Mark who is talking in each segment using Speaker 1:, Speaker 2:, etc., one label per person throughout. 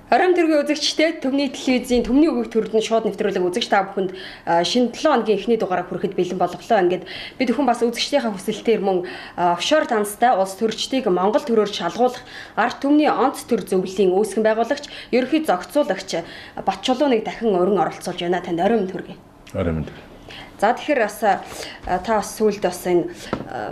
Speaker 1: Оройн төргийн үзэгчтэй Төмний телевизийн Төмний үгийг төрөлд шууд нэвтрүүлэг үзэгч та бүхэнд шинэ 7 хоногийн эхний дугаараа хүрэхэд бэлэн болголоо. Ингээд бид бүхэн бас үзэгчдийнхээ хүсэлтээр мөн офшор танстай улс төрчдийг Монгол төрөөр шалгуулах ард түмний онц төр зөвлөлийн үүсгэн байгуулагч, ерөнхий зохицуулагч Батчулууныг дахин өрн оролцуулж байна. Танд оройн төргий.
Speaker 2: Оройн төргий.
Speaker 1: За тэгэхээр бас та бас сүүлд бас энэ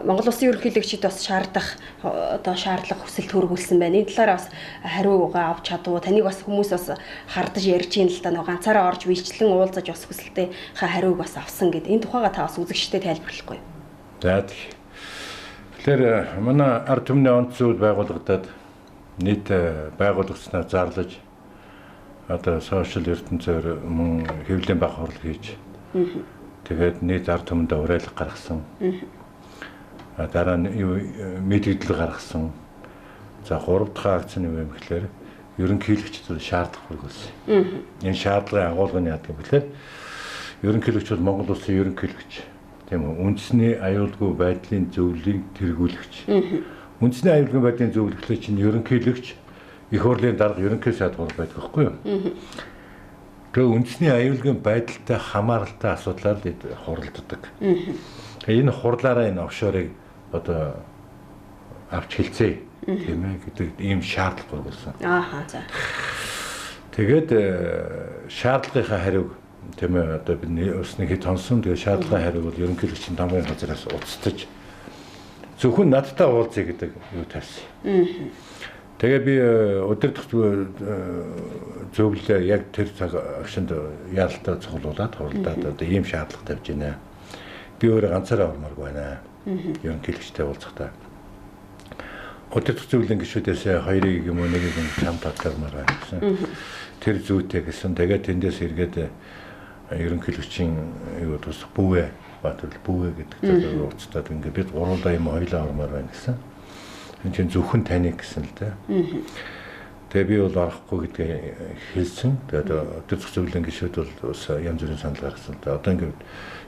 Speaker 1: Монгол Улсын ерөнхийлөгчид бас шаардлага хүсэлт хөргүүлсэн байна. Энэ талаар бас хариугаа авч чадуу. Таныг бас хүмүүс бас хардаж ярьж ийн л та нэг ганцаараа орж бичлэн уулзаж бас хүсэлтээ хариуг бас авсан гэд. Энэ тухайга та бас үзэгчдэд тайлбарлахгүй.
Speaker 2: За тэгэхээр манай ард түмний онц зүйл байгуулагдаад нийт байгуулагдсанаа зарлаж одоо сошиал ертөнцөөр мөн хэвлэлийн баг хурлал хийж тэгээд нийт ард түмэндээ уриалга гаргасан. Дараа нь мэдээлэл гаргасан. За 3 дахь акцны юм гэхлээр ерөнхийлөгчдүүд шаардлага хүргэсэн. Энэ шаардлагын агуулгын яадаг юм гэхлээр ерөнхийлөгч бол Монгол Улсын ерөнхийлөгч. Тийм үү? Үндэсний аюулгүй байдлын зөвлөлийг тэргүүлэгч. Үндэсний аюулгүй байдлын зөвлөлөглөө чинь ерөнхийлөгч их хурлын дарга ерөнхий сайд гол байдаг байхгүй юу? Тэгээ үндэсний аюулгүй байдалтай хамааралтай асуудлаар хуралддаг. Энэ хурлаараа энэ офшорыг одоо авч хэлцээ тийм ээ гэдэг ийм шаардлага гаргасан.
Speaker 1: За.
Speaker 2: Тэгээд шаардлагынхаа хариуг тийм ээ одоо бидний усны хэд тонсон тэгээд шаардлагын хариуг бол ерөнхийлөгчийн дамгын газраас устдаж зөвхөн надтай уулзъя гэдэг юу тавьсан. Тэгээ би өдөртөх зөвлөлөө яг тэр цаг агшинд яалтаа цуглуулад хуралдаад одоо ийм шаардлага тавьж байна. Би өөрөө ганцаараа ормооргүй байна. Ерөнхийлөгчтэй уулзахдаа. Өдөртөх зөвлөлийн гишүүдээс хоёрыг юм уу нэгийг чам татгалмаар байна гэсэн. Тэр зүйтэй гэсэн. Тэгээд тэндээс эргээд ерөнхийлөгчийн юу тус бүүвэ Батөрл бүүвэ гэдэг зэрэг уулзтаад ингээд бид гурлаа юм хоёлаа ормоор байна гэсэн. Энэ чинь зөвхөн таныг гэсэн л дээ. Тэгээ би бол арахгүй гэдгээ хэлсэн. Тэгээд өдөртөх зөвлөлийн гишүүд бол ус янз бүрийн санал гаргасан. Одоо ингээд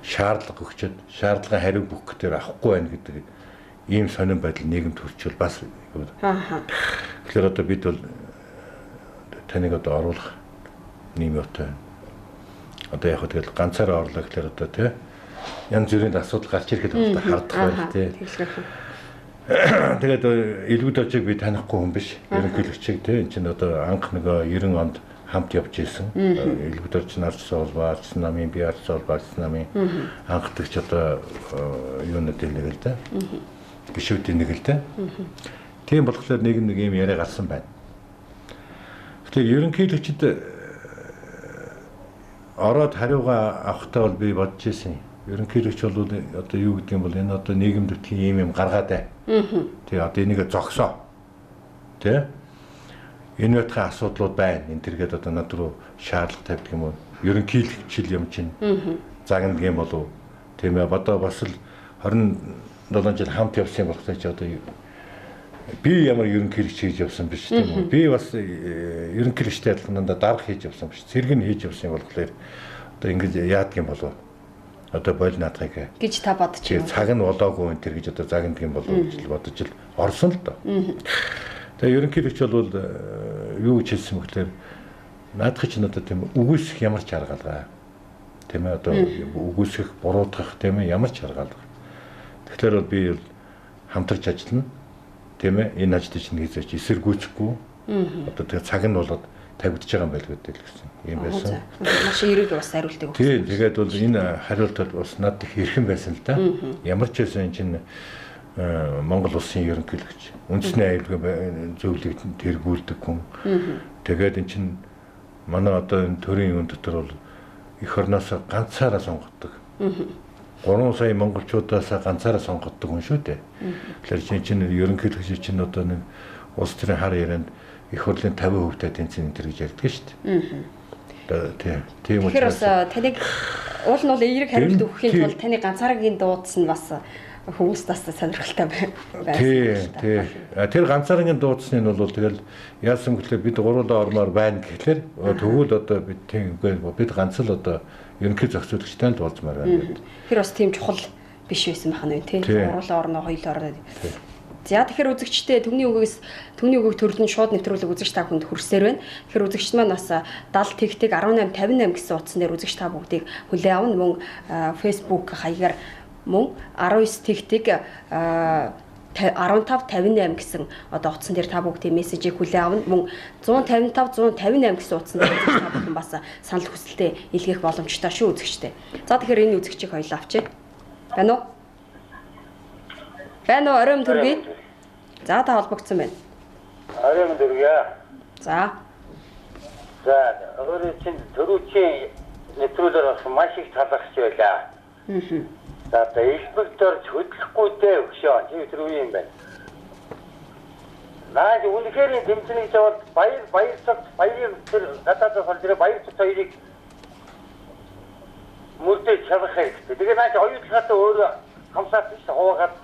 Speaker 2: шаардлага өгчөд шаардлагын хариу бүх гэтээр авахгүй байна гэдэг ийм сонирн байдал нийгэмд төрчвөл бас юу. Тэгэхээр одоо бид бол таныг одоо оруулах нэм өтөө. Одоо яг тэгэл ганцаараа орлоо гэхээр одоо тий янз бүрийн асуудал гарч ирэхэд одоо хардах байх тий. Тэгээд элгүүд очиг би танихгүй хүн биш. Ерөнхийлөгчийг тий энэ чинь одоо анх нөгөө 90 онд хамт явж исэн. Элгүүд орч нарчсан бол баацсан намын би арчсан бол баацсан намын анхдагч одоо юунад нэг л да. Гишүүдийн нэг л да. Тийм болохоор нэг юм яриа гарсан байна. Тэгэхээр ерөнхийлөгчд ороод хариугаа авахтаа бол би бодож исэн. Ерөнхийлөгч бол одоо юу гэдэг юм бол энэ одоо нийгэмд тийм юм гаргаад бай. Тэгээ одоо энийг зогсоо. Тэ? Энэ утгын асуудлууд байна. Энэ төргээд одоо над руу шаардлага тавьдаг юм уу? Ерөнхийлөгчл юм чинь загнадаг юм болов. Тийм ээ. Одоо бас л 27 жил хамт явсан болохтой ч одоо би ямар ерөнхийлөгч хийж явсан биш тийм үү? Би бас ерөнхийлөгчтэй адилхан дарга хийж явсан биш. Цэрэг нь хийж явсан болохоор одоо ингэж яадаг юм болов? Одоо бойл наадахыг
Speaker 1: гэж та бодож
Speaker 2: байна. Цаг нь болоогүй энэ төр гэж одоо загнадаг юм болов гэж бодож л орсон л доо. Тэгээ ерөнхийлөгч бол юу гэж хэлсэн мэхлээр наадах чинь одоо тийм үгүйсэх ямар ч аргалгаа. Тийм ээ одоо үгүйсэх, буруутгах тийм ээ ямар ч аргалгаа. Тэгэхээр бол би хамтарч ажиллана. Тийм ээ энэ ажлыг чинь хийжээч эсэргүүцэхгүй. Одоо тэгээ цаг нь болоод тавигдж байгаа юм байл гэдэг л гэсэн юм байсан.
Speaker 1: Маш эрэг бас хариултыг өгсөн.
Speaker 2: Тийм тэгээд бол энэ хариултад бас надад их хэрхэн байсан л да. Ямар ч байсан чинь Монгол Улсын ерөнхийлөгч үндэсний аюулгүй зөвлөлийг тэргүүлдэг хүн. Тэгээд эн чинь манай одоо энэ төрийн юм дотор бол эх орноос ганцаараа сонгогддог. 3 сая монголчуудаас ганцаараа сонгогддог хүн шүү дээ. Тэгэхээр чинь ерөнхийлөгч чинь одоо нэг улс төрийн хар ярианд их хурлын 50% тэнцэн энэ гэж ярьдаг шүү дээ. Тийм үү.
Speaker 1: Тэгэхээр бас таныг уул нь бол эерэг хариулт өгөхийн тулд таны ганцааргийн дуудсан бас хүмүүст бас сонирхолтой байна.
Speaker 2: Тийм. Тэр ганцааргийн дуудсны нь бол тэгэл яасан гэхэлээ бид гурлаа ормоор байна гэхлээр тэгвэл одоо бид тийм бид ганц л одоо ерөнхий зохицуулагчтай л уулзмаар байна гэдэг.
Speaker 1: Тэр бас тийм чухал биш байсан байх нь тийм. Гурлаа орноо хоёлоо орноо. За тэгэхээр үзэгчдээ төмний үгийг төрөлд нь шууд нэвтрүүлэг үзэгч та бүхэнд хүрсээр байна. Тэгэхээр үзэгчд маань бас 70 тэгтэг 1858 гэсэн утсан дээр үзэгч та бүгдийг хүлээн авна. Мөн Facebook хаягаар мөн 19 тэгтэг 1558 гэсэн одоо утсан дээр та бүгдийн мессежийг хүлээн авна. Мөн 155 158 гэсэн утсан дээр үзэгч та бүхэн бас санал хүсэлтээ илгээх боломжтой шүү үзэгчдээ. За тэгэхээр энэ үзэгчийг хоёулаа авчээ. Байна уу? Байна уу? Оройн төргий. За та холбогдсон байна.
Speaker 3: Оройн төргий.
Speaker 1: За.
Speaker 3: За өөрөө чинь төрүүчийн нэвтрүүлгээр бас маш их талархж байлаа. За элбэгдэрч хөдлөхгүй дээ өгшөө. Чи тэр үе юм байна. Наад үнэхээр дэмжлэгч бол баярын тэр гадаадаас бол тэр баяр цогцыг мөрдөж чадах хэрэгтэй. Тэгээ наад оюутлахад өөрөө хамсаад биш хуваагаад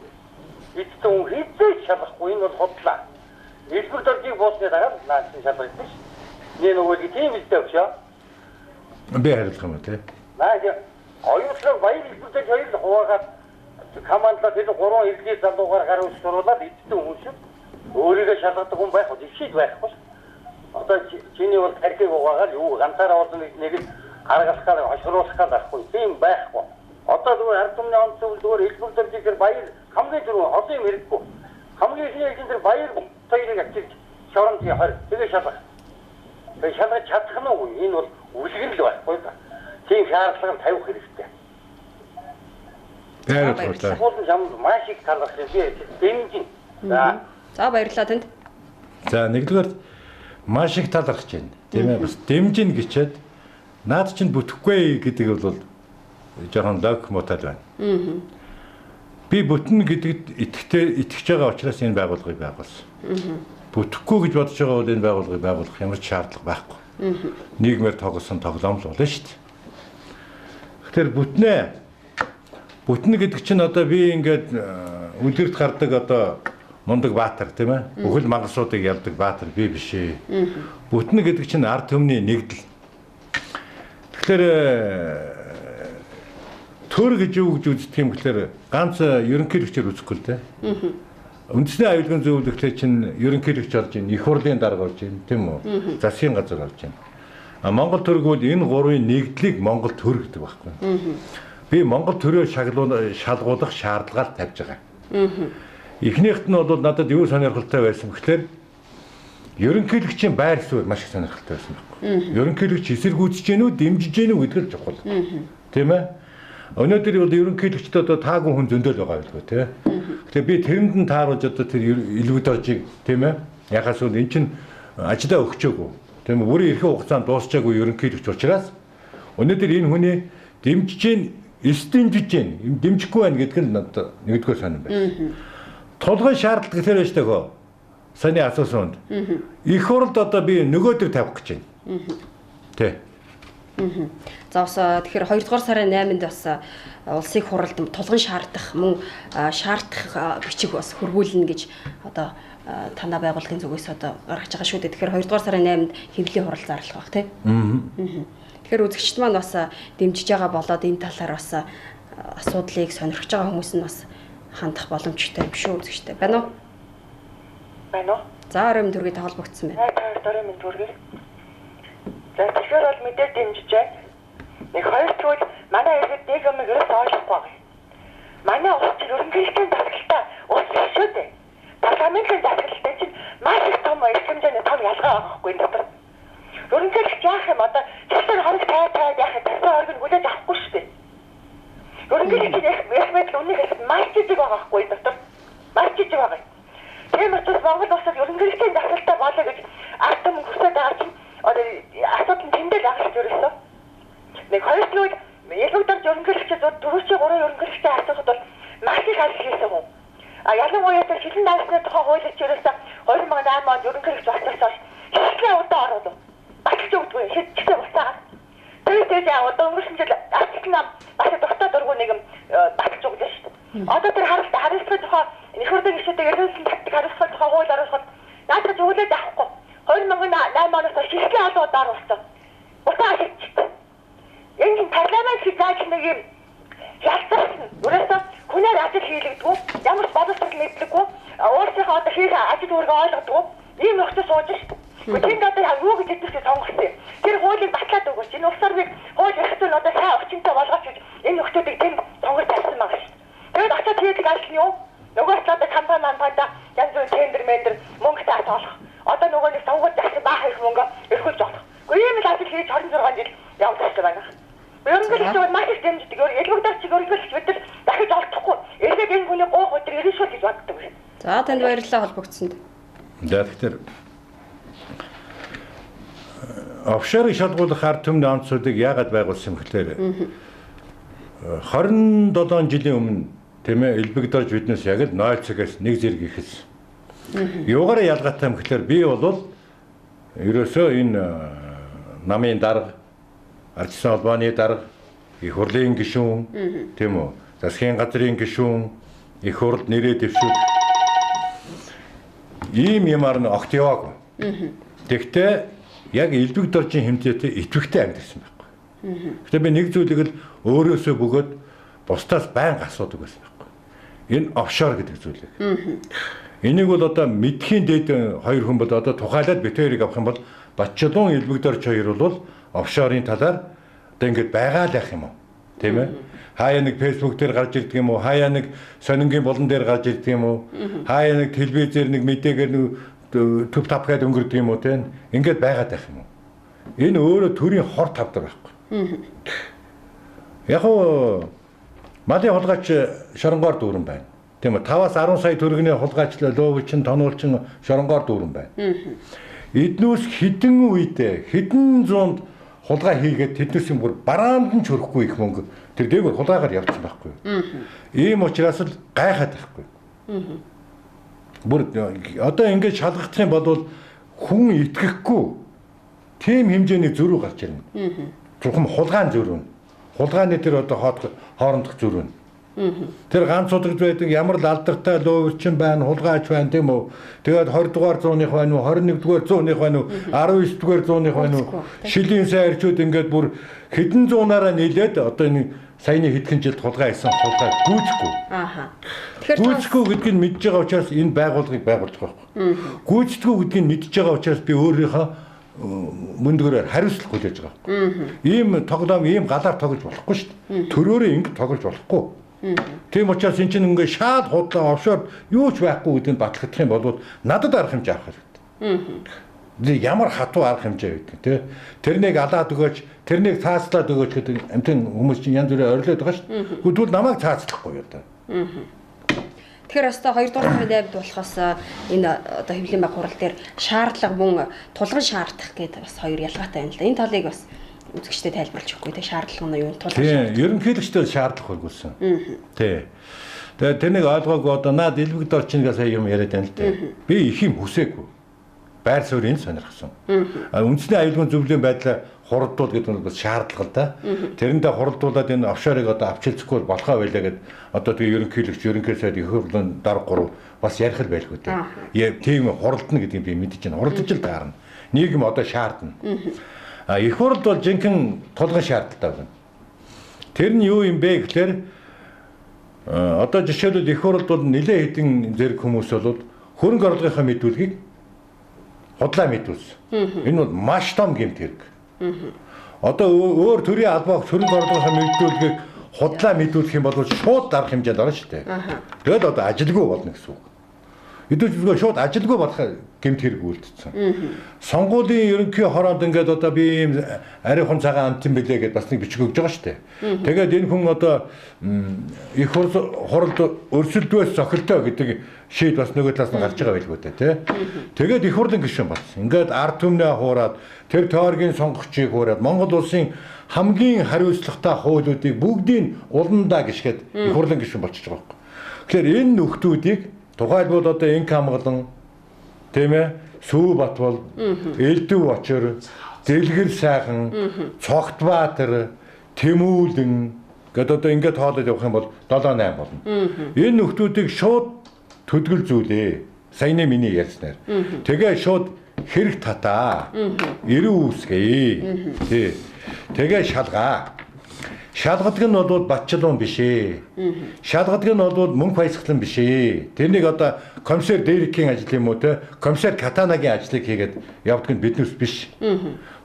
Speaker 3: эцэн хийцээ чадахгүй энэ бол хотлаа. Элбэгдэрчийг боосны дараа наад чадах биш. Нэг нөгөө тийм үстэй өгшөө.
Speaker 2: Би харилах юм тий.
Speaker 3: Наад оюутлаг баяр элбэгдэрч хоёр хуваагаад командлаа тэр 3 иргэний залуугаар гаруул суруулаад эцэн хүмүүс өөрийгөө шалгадаг хүн байх уу? Ишид байхгүй. Одоо чиний бол тархиг угаагаад юу ганцаараа олон нэг л гаргалахаар хошруулах байхгүй. Тийм байхгүй. Одоо зүгээр ард түмний онц зүгээр элбэгдэрчээр баяр хамгийн түрүү олон юм хэрэггүй. Хамгийн ихний тэр баяр хоёрыг авчиж шоронд яхаар тэгээ шалгах. Тэгээ шалгаж чадах нь уу? Энэ бол үлгэр л байхгүй да. Тийм шаардлага нь тавих хэрэгтэй.
Speaker 2: Баярлалаа.
Speaker 3: Бол юм маш их талархаж би дэмжин.
Speaker 1: За баярлалаа танд.
Speaker 2: За нэгдүгээр маш их талархаж байна. Тийм ээ бас дэмжин гэчээд наад чинь бүтэхгүй гэдэг бол жоохон лог мотал байна. Би бүтэн гэдэгт итгэж байгаа учраас энэ байгууллагыг байгуулсан. Бүтэхгүй гэж бодож байгаа бол энэ байгууллагыг байгуулах ямар ч шаардлага байхгүй. Нийгмээр тоглосон тоглоом л болно шүү дээ. Тэгэхээр бүтэн гэдэг чинь одоо би ингээд үлгэрт гардаг одоо мундаг баатар тийм ээ. Бүхэл мангасуудыг ялдаг баатар би биш ээ. Бүтэн гэдэг чинь ард түмний нэгдэл. Тэгэхээр төр гэж юу гэж үздэг юм гэхээр ганц ерөнхийлөгчөөр үзэхгүй л дээ. Үндэсний аюулгүй зөвлөлтөөр чинь ерөнхийлөгч орж ийн, их хурлын дарга орж ийн, тийм үү? Засгийн газар орж ийн. Монгол төрөг бол энэ гурвын нэгдлийг Монгол төр гэдэг байхгүй. Би Монгол төрөө шалгуулах шаардлага тавьж байгаа. Эхнийхт нь бол надад юу сонирхолтой байсан гэхээр ерөнхийлөгчийн байр суурь маш их сонирхолтой байсан байхгүй. Ерөнхийлөгч эсэргүүцэж гэнүү, дэмжиж гэнүү гэдэг л чухал. Тийм ээ? Өнөөдөр бол ерөнхийлөгчд одоо таагүй хүн зөндөл байгаа байлгүй тий. Тэгэхээр би тэрэнд нь тааруулж одоо тэр элбэгдэрчийг тийм ээ? Яхаас бол эн чинь ажлаа өгчөөгүй. Тийм үү? Бүрийн эрхээ хугацаанд дуусчаагүй ерөнхийлөгч учраас өнөөдөр энэ хүний дэмжиж гэн, эсдэмжиж гэн, дэмжихгүй байна гэдэг нь надад нэгдүгээр сонирн байна. Тулгын шаардлага гэхээр байж тахөө. Саний асуусанд. Их хурлд одоо би нөгөөдөр тавих гэж байна. Тий.
Speaker 1: За бас тэгэхээр 2 дугаар сарын 8-нд бас улсын хуралд тулгын шаардах мөн шаардах бичиг бас хөрвүүлнэ гэж одоо танай байгууллагын зүгээс одоо гаргаж байгаа шүү дээ. Тэгэхээр 2 дугаар сарын 8-нд хэвлэлийн хурал зарлах баг тий. Тэгэхээр үзэгчд маань бас дэмжиж байгаа болоод энэ талаар бас асуудлыг сонирхож байгаа хүмүүс нь бас хандах боломжтой юм шүү үзэгчтэй. Байна уу?
Speaker 4: Байна уу?
Speaker 1: За оройн төргий холбогдсон байна.
Speaker 4: Оройн төргий. За тэгэхээр бол мэдээ дэмжиж байна. Нэг хоёр зүйл манай иргэд нэг юм ерөөс ойлгохгүй байна. Манай улс чинь ерөнхийлөгчийн засаглалтаа улс биш шүү дээ. Парламентын засаглалтай чинь маш их том хэмжээний том ялгаа байгаа хгүй энэ. Ерөнхийлөгч яах юм одоо тэр хоног тайгаад яах юм тэр оргыг хүлээж авахгүй шүү дээ. Ерөнхийлөгчийн экспертийн үнэ хэлэхэд маш жижиг байгаа хгүй энэ. Маш жижиг байгаа. Тийм учраас Монгол улсад ерөнхийлөгчийн засаглалтаа болоо гэж ард түмэн хүсэж байгаа чинь асуудал нь тэндээ л агуулж өрөөсөө. Нэг хоёр зүйл ялгагдаж ерөнхийлөгчид дөрөвчийн 3 ерөнхийлөгчтэй асуухад бол маш их ажил хийсэн хүн. Ялангуяа тэр шилэн дайсны тухай хуулиуд ерөөсөө 2008 онд ерөнхийлөгч болчихсон шилжлээ удаа оруулав. Батж өгдөггүй шилжлээ буцаагаад. Тэгээд одоо өнгөрсөн жил артикл нам бас дуртай дургуй нэг батж өгдөө шүү дээ. Одоо тэр хариуцлага тухай их хурлын гишүүдээ ерөнхийлөгчийн тактик хариуцлага тухай хууль оруулахад наадах зөвлөд авахгүй. 2008 оноос шилжлээ олон удаа оруулсан. Буцаагаад шилжчихсэн. Энэ парламент хийж нэг юм ялцсан. Өөрөөсөө хүнээр ажил хийлэгдэггүй, ямар ч боловсрол мэдлэггүй, өөрсдийнхөө одоо хийх ажил үүргээ ойлгодог. Ийм нөхцөл сууж шүү. Тэгэхэд одоо юу гэж хэлдэг сонгосон. Тэр хуулийг батлаад өгөөч. Энэ улс орныг хууль эрх зүйн одоо сайн өвчнөд болгооч гэж энэ нөхдүүдийг тэнд сонгож тавьсан байгаа шүү. Тэгээд очоод хийдэг ажил нь юу? Нөгөө ч одоо компани янз бүрийн тендер мендер мөнгө таасуулах. Одоо нөгөө нэг сонгож авсан баах их мөнгө эрхүүлж болох. Гэхдээ ийм л ажил хийж 26 жил явуулсан байна. Ерөнхийдөө маш их дэмждэг. Элбэгдэр чиг ерөнхийдөө бид нар дахиж олдохгүй. Эргээд энэ хүний гоох өдөр ирээшүүл гэж боддог юм.
Speaker 1: За танд баярлалаа холбогдсонд.
Speaker 2: Тэгэхээр офшорыг шалгуулах ард түмний онцлогыг яагаад байгуулсан юм гэхээр 27 жилийн өмнө тийм ээ элбэгдэрж биднээс яг л 0 цагаас 1 зэрэг ихэс. Юугаараа ялгаатай юм гэхээр би бол ерөөсөө энэ намын дарга, ардчсан холбооны дарга, их хурлын гишүүн тийм үү, засгийн газрын гишүүн, их хурл нэрээ дэвшүүл ийм юмар нь огт яваагүй. Тэгтээ яг элбэгдэржийн хэмжээтэй идэвхтэй амьдсан байхгүй. Гэтэ би нэг зүйлийг л өөрөөсөө бөгөөд бусдаас байнга асуудаг байсан байхгүй. Энэ офшор гэдэг зүйлийг. Энийг бол одоо мэдхийн дээд хоёр хүн бол одоо тухайлаад битэрийг авах юм бол Батчилуун элбэгдэрж хоёр бол офшорын талаар одоо ингэж байгаа л яах юм уу? Тийм ээ? Хаяа нэг фэйсбүүк дээр гарч ирдэг юм уу? Хаяа нэг сонингийн болон дээр гарч ирдэг юм уу? Хаяа нэг телевизээр нэг мэдээгээр нэг төв тапгаад өнгөрдөг юм уу тийм? Ингээд байгаад байх юм уу? Энэ өөрөө төрийн хор тавдар байхгүй. Яг уу малын хулгайч шоронгоор дүүрэн байна. Тийм үү? 5-аас 10 сая төгрөгийн хулгайчлал лоовчин, тонуулчин шоронгоор дүүрэн байна. Эднүүс хэдэн үедээ хэдэн зуунд хулгай хийгээд тэднээс бүр бараанд нь ч хөрөхгүй их мөнгө тэр дээгүүр хулгайгаар явуулсан байхгүй. Ийм учраас л гайхаад байхгүй. Бүр одоо ингэж шалгах юм бол хүн итгэхгүй тийм хэмжээний зөрүү гарч ирнэ. Зөвхөн хулгаан зөрүү. Хулгааны тэр одоо хоорондох зөрүү. Тэр ганц удагд байдаг ямар л алдартай лоовчин байна, хулгайч байна тийм үү. Тэгээд 20 дугаар зууных байна уу, 21 дугаар зууных байна уу, 19 дугаар зууных байна уу. Шилийн сайн ирчүүд ингээд бүр хэдэн зуунаараа нийлээд одоо энэ саяны хэдхэн жилд хулгай хийсэн хулгай гүйцэхгүй. Тэгэхээр гүйцэхгүй гэдгийг мэдж байгаа учраас энэ байгууллагыг байгуулж байгаа байхгүй. Гүйцэтгэв гэдгийг мэдж байгаа учраас би өөрийнхөө мөндгөрөөр хариуцлага хүлээж байгаа. Ийм тоглоом, ийм галаар тоглож болохгүй шүү дээ. Төрөөрөө ингэ тоглож болохгүй. Тийм учраас энэ чинь ингээ шаад худлаа офшор юу ч байхгүй гэдгийг батлагдах юм бол надад арга хэмжээ авах хэрэгтэй. Ямар хатуу арга хэмжээ байдаг тий. Тэрнийг алаад өгөөч, тэрнийг цааслаад өгөөч гэдэг амтэн хүмүүс чинь янз бүрээр орилоод байгаа шүү дээ. Тэгвэл намайг цаацлахгүй юу та.
Speaker 1: Тэгэхээр өстой 2 дугаар дайвд болохоос энэ одоо хэвлэлийн баг хурал дээр шаардлага мөн тулгын шаардах гэдэг бас хоёр ялгаатай байна л да. Энэ талыг бас үзэгчдэд тайлбарлаж өгөхгүй тий шаардлага нь юу вэ? Тулгын
Speaker 2: шаардлага. Тийм, ерөнхийлөгчдөө шаардлага байгуулсан. Тий. Тэгээд тэрнийг ойлгоогүй одоо наад элбэгдэрчнээс сая юм яриад байна л да. Би их юм хүсээгүй. Байр суурийг сонирхсан. Үндэсний аюулгүй зөвлөлийн байдлаа хурдуул гэдэг нь бас шаардлага л да. Тэрэндээ хурдуулаад энэ офшорыг одоо авчилцахгүй болохоо байлаа гэд одоо тэгээ ерөнхийлөгч ерөнхий сайд их хурлын дарга гурав бас ярих л байлгүй дээ. Тийм хуралдана гэдгийг би мэдэж байна. Хуралдаж л таарна. Нийгэм одоо шаардна. Их хурл бол жинхэнэ тулгын шаардлагатай байна. Тэр нь юу юм бэ гэхээр одоо жишээлбэл их хурл бол нэлээд хэдэн зэрэг хүмүүс бол хөрөнгө оруулалтынхаа мэдүүлгийг худлаа мэдүүлсэн. Энэ бол маш том гэмт хэрэг. Одоо өөр төрийн албаа хөрөнгө оруулалтынхаа мэдүүлгийг худлаа мэдүүлэх юм бол шууд дарах хэмжээнд орно шүү дээ. Тэгэл одоо ажилгүй болно гэсэн үг. Эдгээр зүгээр шууд ажилгүй болох гэмт хэрэг үлдсэн. Сонгуулийн ерөнхий хороод ингээд одоо би ийм арайхан цагаан амтэн билээ гэдээ бас нэг бичиг өгж байгаа шүү дээ. Тэгээд энэ хүн одоо их хуралд өрсөлдөөс зохилтоо гэдэг шийд бас нөгөө талаас нь гарч байгаа байлгүй дээ тий. Тэгээд их хурлын гишүүн болсон. Ингээд ард түмнээ хуураад тэр тойргийн сонгогчийг хуураад Монгол улсын хамгийн хариуцлагатай хуулиудыг бүгдийг уландаа гიშгээд их хурлын гишүүн болчихж байгаа юм. Тэгэхээр энэ нөхдүүдийг тухайлбал одоо Инк хамгалан тийм ээ Сүү Батбол, Элдв Очор, Дэлгэр сайхан, Цогтбаатар, Тэмүүлэн гэдэг одоо ингээд хоолоод явах юм бол 7-8 болно. Энэ нөхдүүдийг шууд төдгөлзүүлээ. Саяны миний ярьснаар. Тэгээ шууд хэрэг татаа. Эрүү үүсгэе. Тий. Тэгээ шалгаа. Шалгадаг нь бол батчлуун биш ээ. Шалгадаг нь бол мөнгө баясгалан биш ээ. Тэрнийг одоо комиссар Дерекийн ажил юм уу те комиссар Катанагийн ажлыг хийгээд явдаг нь биднээс биш.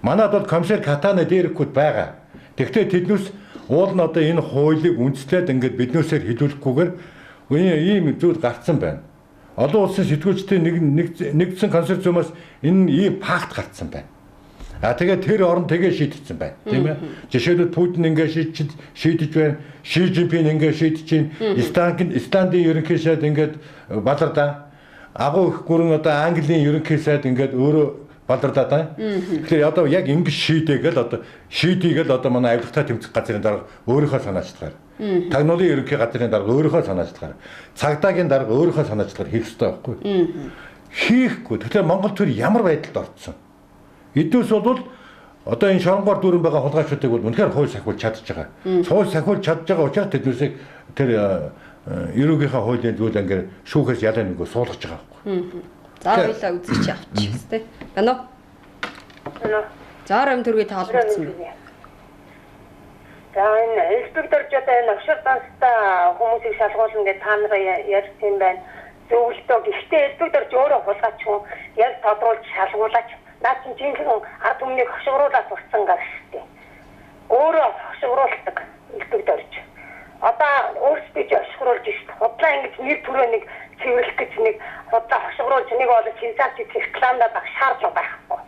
Speaker 2: Манайд бол комиссар Катана Дерекүүд байгаа. Тэгвэл тэднээс уул нь одоо энэ хуулийг үндэслээд ингээд биднээсээр хилүүлэхгүйгээр ийм зүйл гарцсан байна. Олон улсын сэтгүүлчдийн нэгдсэн консорциумаас энэ ийм факт гарцсан байна. Тэгээд тэр орн тэгээ шийдчихсэн байна. Тийм ээ. Жишээлбэл Путин ингээд шийдэж байна. Ши Жинпин ингээд шийдэж чинь. Исландын ерөнхий сайд ингээд балардаа. Агуу их гүрэн одоо Английн ерөнхий сайд ингээд өөрөө балардаад байна. Тэгэхээр одоо яг ингэж шийдийгэл одоо манай авилгатай тэмцэх газрын дарга өөрийнхөө санаачлагаар. Тагнуулын ерөнхий газрын дарга өөрийнхөө санаачлагаар. Цагдаагийн дарга өөрийнхөө санаачлагаар хийх ёстой байхгүй. Хийхгүй. Тэгэхээр Монгол төр ямар байдалд орцсон? Эднээс бол одоо энэ шоронгоор дүүрэн байгаа хулгайчдыг бол үнэхээр хууль сахиулж чадж байгаа. Хууль сахиулж чадж байгаа учраас тэднээсээ тэр эрүүгийнхээ хуулийн зүйл ангир шүүхээс ялаа нэг суулгаж байгаа байхгүй.
Speaker 1: За хоёлаа үзчих авчих хэвчтэй. Байна уу? За ам төргий таалбарцсан байна.
Speaker 4: За энэ инспекторч одоо энэ огшор данстай хүмүүсийг шалгуулна гэж та нараа ярьсан байна. Зөвлөлтөө гэхдээ инспекторч өөрөө хулгайч хүн яг тодруулж шалгуулаач. Наад чинь жинхэнэ ард түмнийг хошигруулаад уртсан гал штеп. Өөрөө хошигруулдаг инспекторч. Одоо өөрсдөө ч хошигруулж штеп. Худлаа ингэж нэр төрөө нэг цэвэрлэх гэж нэг худлаа хошигруулж нэг бол сенсац рекламдаад ах шаардлага байхгүй.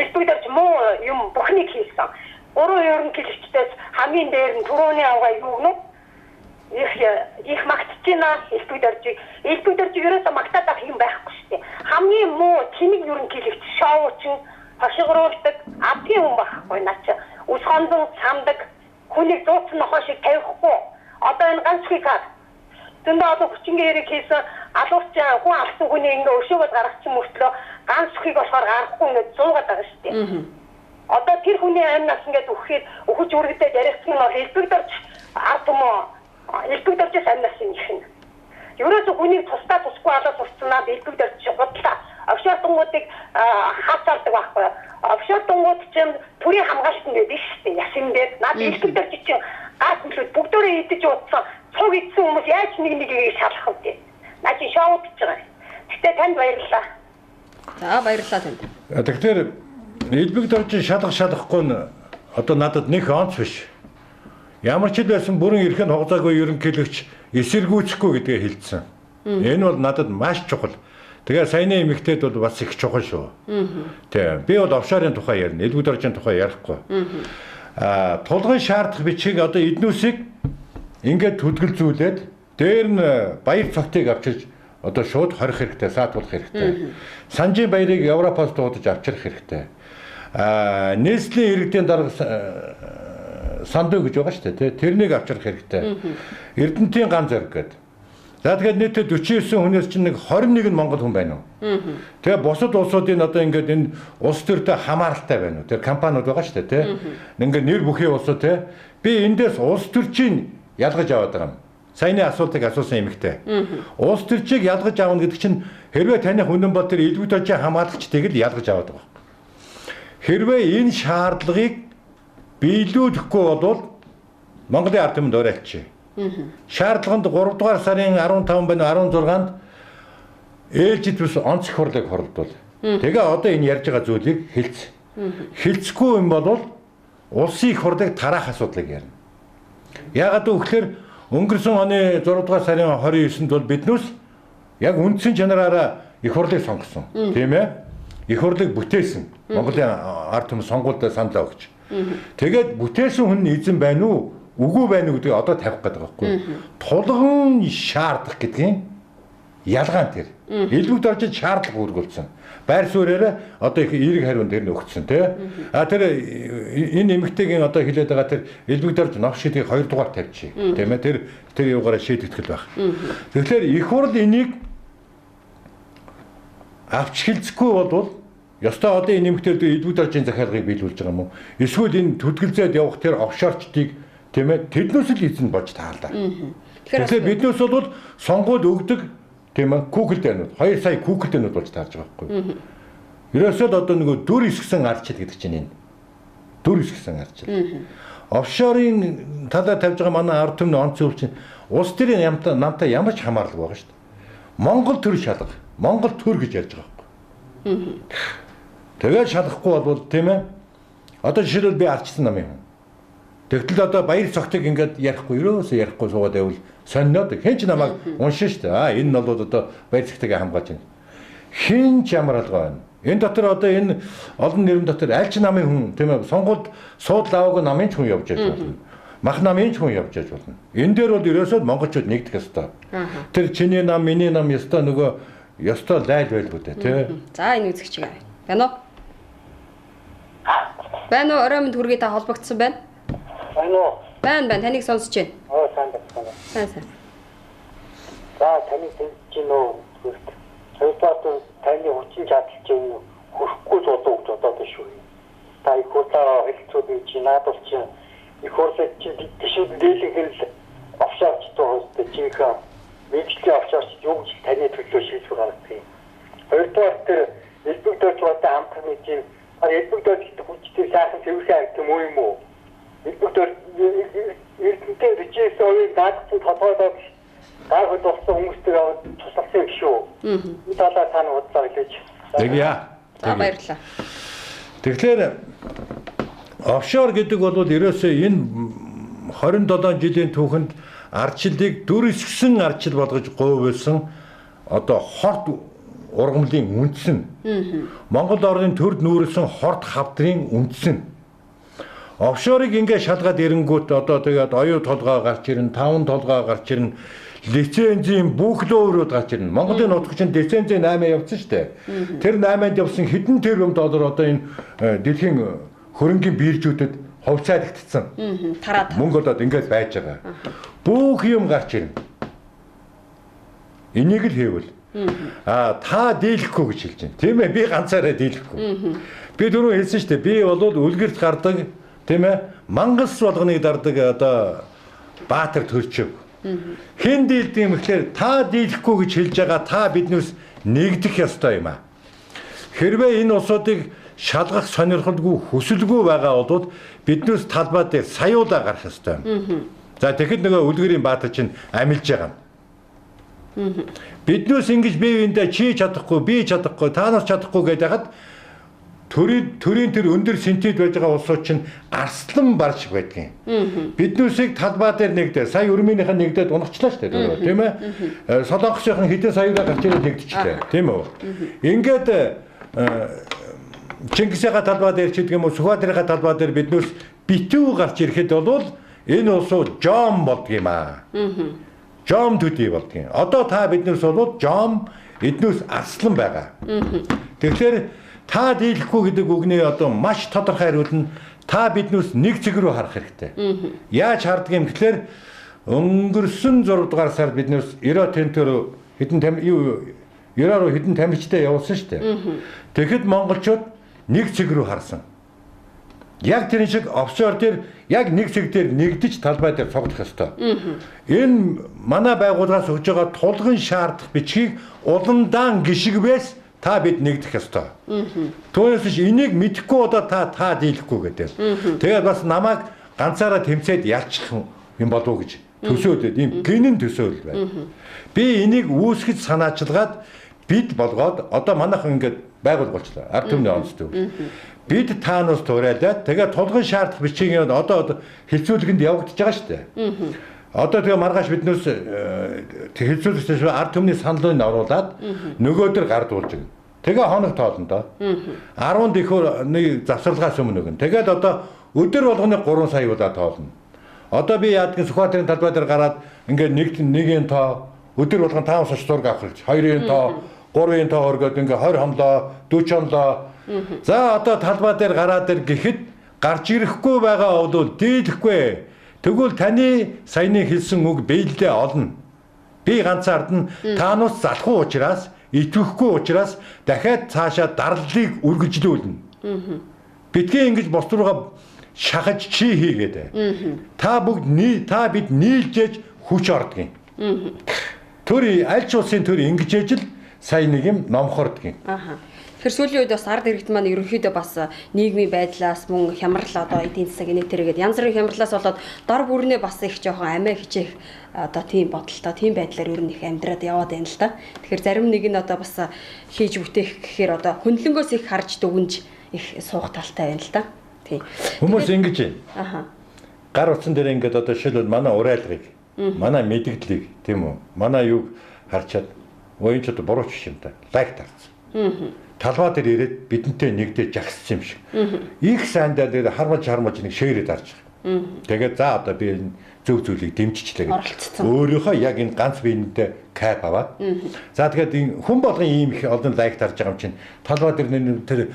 Speaker 4: Инспекторч муу юм бүхнийг хийсэн. Өөрөө ерөнхийлөгчдөөс хамгийн дээр нь түрүүний авгаа юу гэнэ? Их магтчихна инспекторч ерөөсөө магтаад ах юм байхгүй штеп. Хамгийн муу тэнэг ерөнхийлөгч шоучин хошигруулдаг абгийн хүн байхгүй наач. Ус хонзон самдаг хүнийг дууцсан нохоо шиг тавихгүй. Одоо энэ ганц хийг зөндөө одоо хүчингээ яриг хийсэн алуурч хүн алсан хүний ингээ өшөөгөө гаргачих мөртлөө ганц хийг болохоор гарахгүй ингээ зуугаад байгаа штеп. Одоо тэр хүний амнаас ингээ өгөхэд өгөж үргэлдээд яригдсан нь бол инспекторч ард түмөө инспекторчээс амнаас юм ихнэ. Ерөөсөө хүнийг тусдаа тусгүй алаад урцсанаа инспекторч бодлоо. Офшор тунгуудыг хавцаардаг байхгүй. Офшор тунгууд чинь төрийн хамгаалалтын байдаг шүү дээ. Ясын дээр наад инспекторч чинь газ мөлөд бүгдөө идэж утсан цуг идсэн хүмүүс яаж нэгийг шалгах вэ? Наа чи шоуд гэж байгаа. Гэтэ танд баярлалаа.
Speaker 1: За баярлалаа танд.
Speaker 2: Тэгэхээр инспекторч шалгахгүй нь одоо надад нэг онц биш. Ямар ч байсан бүрэн эрхэн хугацаагүй ерөнхийлөгч эсэргүүцэхгүй гэдгээ хэлсэн. Энэ бол надад маш чухал. Тэгээ саяны эмэгтэйд бол бас их чухал шүү. Тэг. Би бол офшорын тухай ярина, элбэг доржийн тухай ярихгүй. Тулгын шаардах бичгийг одоо эднүүсийг ингээд төдгөлзүүлээд дээр нь баяр цогтыг авчирч одоо шууд хорих хэрэгтэй, саатуулах хэрэгтэй. Санжийн баярыг Европоос дуудаж авчрах хэрэгтэй. Неслийн иргэдийн дарга сандуу гэж байгаа шүү дээ. Тэрнийг авчрах хэрэгтэй. Эрдэнтийн ган зориг гэдэг. За тэгээд нийтдээ 49 хүнээс чинь нэг 21 нь монгол хүн байна уу? Тэгээ бусад улсуудын одоо ингээд энэ улс төртэй хамааралтай байна уу? Тэр компаниуд байгаа шүү дээ, тий. Ингээд нэр бүхий улсууд тий. Би эндээс улс төрчийг ялгаж аваад байгаа юм. Саяны асуултыг асуусан эмэгтэй. Улс төрчийг ялгаж аавна гэдэг чинь хэрвээ таны хүнэн бол тэр элбэг доржийн хамгаалагчдыг л ялгаж аваад байгаа. Хэрвээ энэ шаардлагыг биелүүлэхгүй бол Монголын ард түмэнд оройч. Шаардлаганд 3 дугаар сарын 15 байна 16-нд ээлжид бус онц их хурлыг хоролдвол. Тэгээ одоо энэ ярьж байгаа зүйлийг хэлц. Хэлцэхгүй юм бол улсын их хурлыг тараах асуудлыг ярина. Яагаад гэвэл өнгөрсөн оны 6 дугаар сарын 29-нд бол биднээс яг үндсэн чанараараа их хурлыг сонгосон. Тийм ээ? Их хурлыг бүтээсэн. Монголын ард түмэн сонгуульд саналаа өгч. Тэгээд бүтээсэн хүн эзэн байна уу? Үгүй байна уу гэдгийг одоо тавих гэдэг байгаа байхгүй. Тулгын шаардах гэдгийн ялгаан тэр. Элбэг доржид шаардлага үүргүүлсэн. Байр суурьаараа одоо их эерэг хариунд тэр нөгцсөн тий. Тэр энэ эмэгтэйгийн одоо хэлээд байгаа тэр элбэг дорж нох шийдгийг 2 дугаар тавьчих. Тийм ээ. Тэр юугаараа шийдэгдэх байх. Тэгэхээр их хурл энийг авч хэлцэхгүй бол ёстой одоо энэ эмэгтэйд элбэг доржийн захиалгыг биелүүлж байгаа юм уу? Эсвэл энэ төдгөлзөөд явах тэр офшорчдыг тийм ээ тэднээс л эзэн болж таалаа. Тэгэхээр биднээс бол сонгуульд өгдөг тийм ээ күүклдэнүүд 2 сая күүклдэнүүд болж таарж байгаа байхгүй. Ерөөсөө одоо нөгөө дүр исгсэн арчил гэдэг чинь энэ. Дүр исгсэн арчил. Офшорын талаар тавьж байгаа манай ард түмний онц зөвлөл чинь улс төрийн намтай ямар ч хамаарлаг байгаа шүү дээ. Монгол төр шалга, Монгол төр гэж ярьж байгаа байхгүй. Тэгээд шалгахгүй бол тийм ээ. Одоо жишээлбэл би арчсан нам юм. Тэгтэл одоо баяр цогтыг ингээд ярихгүй ерөөсөө ярихгүй суугаад байвал сонниод хэн ч намайг уншин шүү дээ. Энэ нь бол одоо баяр цогтыг хамгаалж байна. Хэн ч ямар алгаа байна. Энэ дотор одоо энэ олон нийгэм дотор аль ч намын хүн тийм ээ сонгуульд суудлаа аваагүй намын ч хүн явж яаж болно. Мах намын ч хүн явж яаж болно. Энэ дээр бол ерөөсөө монголчууд нэгдэх ёстой. Тэр чиний нам, миний нам ёстой нөгөө ёстой лайл байлгүй дээ тий.
Speaker 1: За энэ үзэгчийг авъя. Байна уу? Байна уу? Орой минь хүргээ та холбогдсон байна.
Speaker 3: Байна уу?
Speaker 1: Байна. Таныг сонсож байна.
Speaker 3: Сайн байна.
Speaker 1: Сайн.
Speaker 3: За таныг хэлж гин үү? Хоёрдугаар таны хүчин чадал чинь хүрэхгүй зодоо гэж бодоод шүү. Та их удаа хэлцүүд нь чи надад чи их хурлыг чи тийш дээлэн хэрэг офшорч тоостой чигээ мэдлэгийн офшорч юу гэж таны төлөө шийдвэр гаргах юм. Хоёрдугаар тэр элбэгдэрч удаа хамтны чинь элбэгдэрч хүчтэй сайхан цэвэрхэн ард юм уу? Элбэгдэр эрдэнтэй бичээс өөрийн наадсан тодорхойлоод гайхад болсон хүмүүстэй тусласан юм шүү. Энэ талаар та бодлоо хэлээч.
Speaker 2: Тэгье.
Speaker 1: За баярлалаа.
Speaker 2: Тэгэхээр офшор гэдэг бол ерөөсөө энэ 27 жилийн түүхэнд ардчилыг дүрсгсэн ардчил болгож говьлсон одоо хорт ургамлын үндсэн. Монгол орны төрд нүүрсэн хорт хавдрын үндсэн. Офшорыг ингээ шалгаад ирэнгүүт одоо тэгээд оюу толгой гарч ирнэ, таван толгой гарч ирнэ. Лицензийн бүх лөөрүүд гарч ирнэ. Монголын нутагч нь лицензийн 8 явсан шүү дээ. Тэр 8-нд явсан хэдэн тэрбум доллар одоо энэ дэлхийн хөрөнгийн биржүүдэд хувьцаалагдсан.
Speaker 1: Тараад.
Speaker 2: Мөнгө болоод ингээд байж байгаа. Бүх юм гарч ирнэ. Энийг л хийвэл та дийлэхгүй гэж хэлж байна. Тийм ээ, би ганцаараа дийлэхгүй. Би түрүү хэлсэн шүү дээ. Би бол үлгэрт гардаг, тийм ээ, мангас болгоныг дардаг одоо баатар төрчөв. Хэн дийлдэг юм гэхээр та дийлэхгүй гэж хэлж байгаа та биднээс нэгдэх ёстой юм аа. Хэрвээ энэ улсуудыг шалгах сонирхолгүй хүсэлгүй байгаа бол биднээс талбай дээр саяулаа гарах ёстой юм. За тэгэхэд нөгөө үлгэрийн баатар чинь амилж байгаа юм. Биднээс ингэж бие биендээ чи чадахгүй, би чадахгүй, та нар чадахгүй гэдэг хаад төрийн тэр өндөр синтез байж байгаа улсууд чинь арслан барж байдаг юм. Биднүүсийг талбай дээр нэгдээ. Сая өрмийнийхэн нэгдээд унагчлаа шүү дээ. Тийм ээ. Солонгосын хэдэн саягаар гарч ирээд нэгдчихлээ. Тийм үү? Ингээд Чингисхааны талбай дээр ч гэдэг юм уу, Сүхбаатарын талбай дээр биднүүс битүү гарч ирэхэд бол энэ улсууд жом болдго юм аа. Жом төдий болдго. Одоо та биднээс бол жом эднээс арслан байгаа. Тэгэхээр та дийлэхгүй гэдэг үгний одоо маш тодорхой хариулт нь та биднээс нэг цэг рүү харах хэрэгтэй. Яаж харддаг юм гэхээр өнгөрсөн 6 дугаар сард биднээс 90 тентээр хэдэн тамирчтай явуулсан шүү дээ. Тэгэхэд монголчууд нэг цэг рүү харсан. Яг тэр шиг офшор дээр яг нэг цэг дээр нэгдэж талбай дээр цогцох ёстой. Энэ манай байгууллагаас өгж байгаа тулгын шаардах бичгийг уландаан гişиг байс та бид нэгдэх ёстой. Түүнээс ч энийг мэдэхгүй удаа та дийлэхгүй гэдэг. Тэгээд бас намайг ганцаараа тэмцээд ялчих юм болов уу гэж төсөөлөд ийм гинэн төсөөл байна. Би энийг үүсгэж санаачилгаад бид болгоод одоо манайхан ингээд байгуулгалчлаа. Ард түмний онцтой. Бид таанаас туурайлаад тэгээд тулгын шаардах бичгийг одоо хэлцүүлэгэнд явагдаж байгаа шүү дээ. Одоо тэгээ маргааш биднээс хэлцүүлэгчдээс ард түмний саналыг оруулаад нөгөөдөр гардуулж байна. Тэгээ хоног тоолно доо. 10 дэх нэг завсарлагаас өмнө өгнө. Тэгээд одоо өдөр болгоны 3 сая удаа тоолно. Одоо би яадгийн Сүхбаатарын талбай дээр гараад ингээд нэгийн тоо өдөр болгон 5 сар зураг авах гэж 2-ын тоо 3-ын тоо өргөд ингээд 20 хонлоо 40 хонлоо. За одоо талбай дээр гараад ир гэхэд гарч ирэхгүй байгаа бол дийлэхгүй. Тэгвэл таны саяны хэлсэн үг биелдээ олно. Би ганцаард нь таанаас залхуу учраас итгэхгүй учраас дахиад цаашаа дарлалыг үргэлжлүүлнэ. Бидгээ ингэж бос руугаа шахаж чи хийгээд. Та бид нийлжээж хүч ордгийн. Төр аль ч улсын төр ингэж ижил сая нэг юм номхордгийн.
Speaker 1: Аха. Тэгэхээр сүүлийн үед бас ард иргэд маань ерөнхийдөө бас нийгмийн байдлаас мөн хямрал одоо эдийн засаг инээтэрэгээд янз бүрийн хямралаас болоод дор бүрнээ бас их жоохон амиа хичээх одоо тийм бодолтой тийм байдлаар ер нь их амьдраад яваад байна л да. Тэгэхээр зарим нэг нь одоо бас хийж бүтээх гэхээр одоо хөндлөнгөөс их харж дүгнж их суух талтай байна л да. Тийм.
Speaker 2: Хүмүүс ингэж байна.
Speaker 1: Аха.
Speaker 2: Гар утсан дээр ингээд одоо жишээлбэл манай урайлгыг, манай мэдгдлийг тийм үү? Манай юг харчаад воинчууд бурууч юм та. Лайк тарцсан. Талбай дээр ирээд бидэнтэй нэгдээ жагссан юм шиг. Их сайндаа дээр хармаж нэг шээрээ дарж байгаа. Тэгээд за одоо би энэ зөв зүйлийг дэмжчихлээ гэж. Өөрийнхөө яг энэ ганц биенэндээ кап аваад. За тэгээд хүн болгон ийм их олон лайк дарж байгаа юм чинь талбай дээр тэр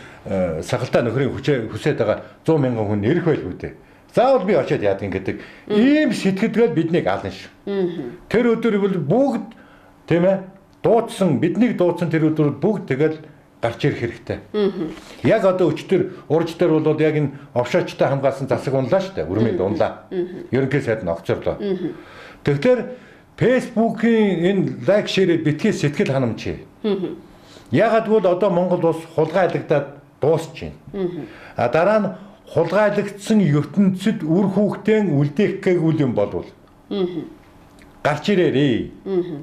Speaker 2: сахалтай нөхрийн хүсээд байгаа 100 мянган хүн ирэх байлгүй дээ. Заавал би очиад яадаг гэдэг ийм сэтгэлдгээд биднийг ална шүү. Тэр өдөр бол бүгд тийм ээ дуудсан биднийг дуудсан тэр өдөр бүгд тэгэл гарч ирэх хэрэгтэй. Яг одоо өчтөр урж дээр бол яг энэ овшоочтой хамгаалсан засаг унлаа шүү дээ. Өрмөнд унлаа. Ерөнхий сайд нь огцорлоо. Тэгэхээр Facebook-ийн энэ лайк ширээ битгий сэтгэл ханамж. Ягаад гэвэл одоо Монгол улс хулгайлагдаад дуусч байна. А дараа нь хулгайлагдсан ертөнцид үр хүүхдэн үлдээх гээгүй юм болвол гарч ирээрээ.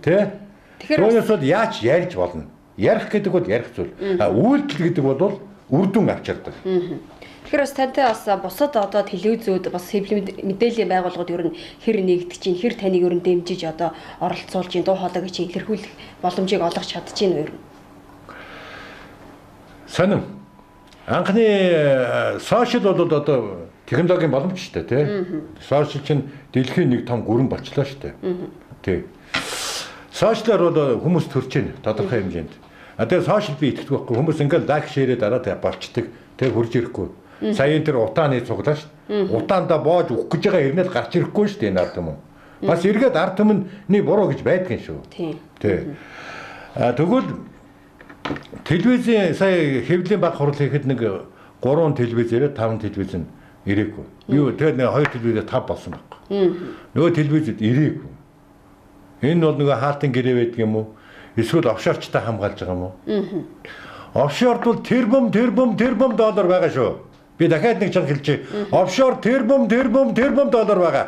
Speaker 2: Тэ? Тэгэхээр бол яаж ярьж болно? Ярих гэдэг бол ярих зүйл. Үйлдэл гэдэг бол үр дүн авчирдаг.
Speaker 1: Тэгэхээр бас тантай бас бусад одоо телевизүүд бас мэдээллийн байгууллагууд ер нь хэр нэгдэж чинь хэр таныг ер нь дэмжиж одоо оролцуулж чинь дуу хоолой гэж илэрхийлэх боломжийг олгож чадчихэв ер нь.
Speaker 2: Сонин. Анхны сошиал бол одоо технологийн боломжтой тий. Сошиал чинь дэлхийн нэг том гүрэн болчлоо шүү дээ. Тий. Сошиалар бол хүмүүс төрж байна тодорхой хэмжээнд. Тэгээ сошиал би итгэдэг байхгүй хүмүүс ингээл лайк ширээ дараад болчдөг. Тэгээ хурж ирэхгүй. Саяын тэр утааны цуглаа шүү. Утаандаа боож өгөх гэж байгаа хэрнээл гарч ирэхгүй шүү дээ энэ ард юм. Бас эргээд ард түмний буруу гэж байдгийн шүү. Тий. Тэгвэл телевизийн сая хэвлэлийн баг хурал хийхэд нэг 3 телевиз ирээд 5 телевиз нь ирээгүй. Юу тэгээд нэг 2 телевизээ 5 болсон байхгүй. Нөгөө телевизэд ирээгүй. Энэ бол нөгөө хаалтын гэрээ байдаг юм уу? Эсвэл офшорчтой хамгаалж байгаа юм уу? Офшорд бол тэрбум доллар байгаа шүү. Би дахиад нэг чанга хэлчихье. Офшор тэрбум доллар байгаа.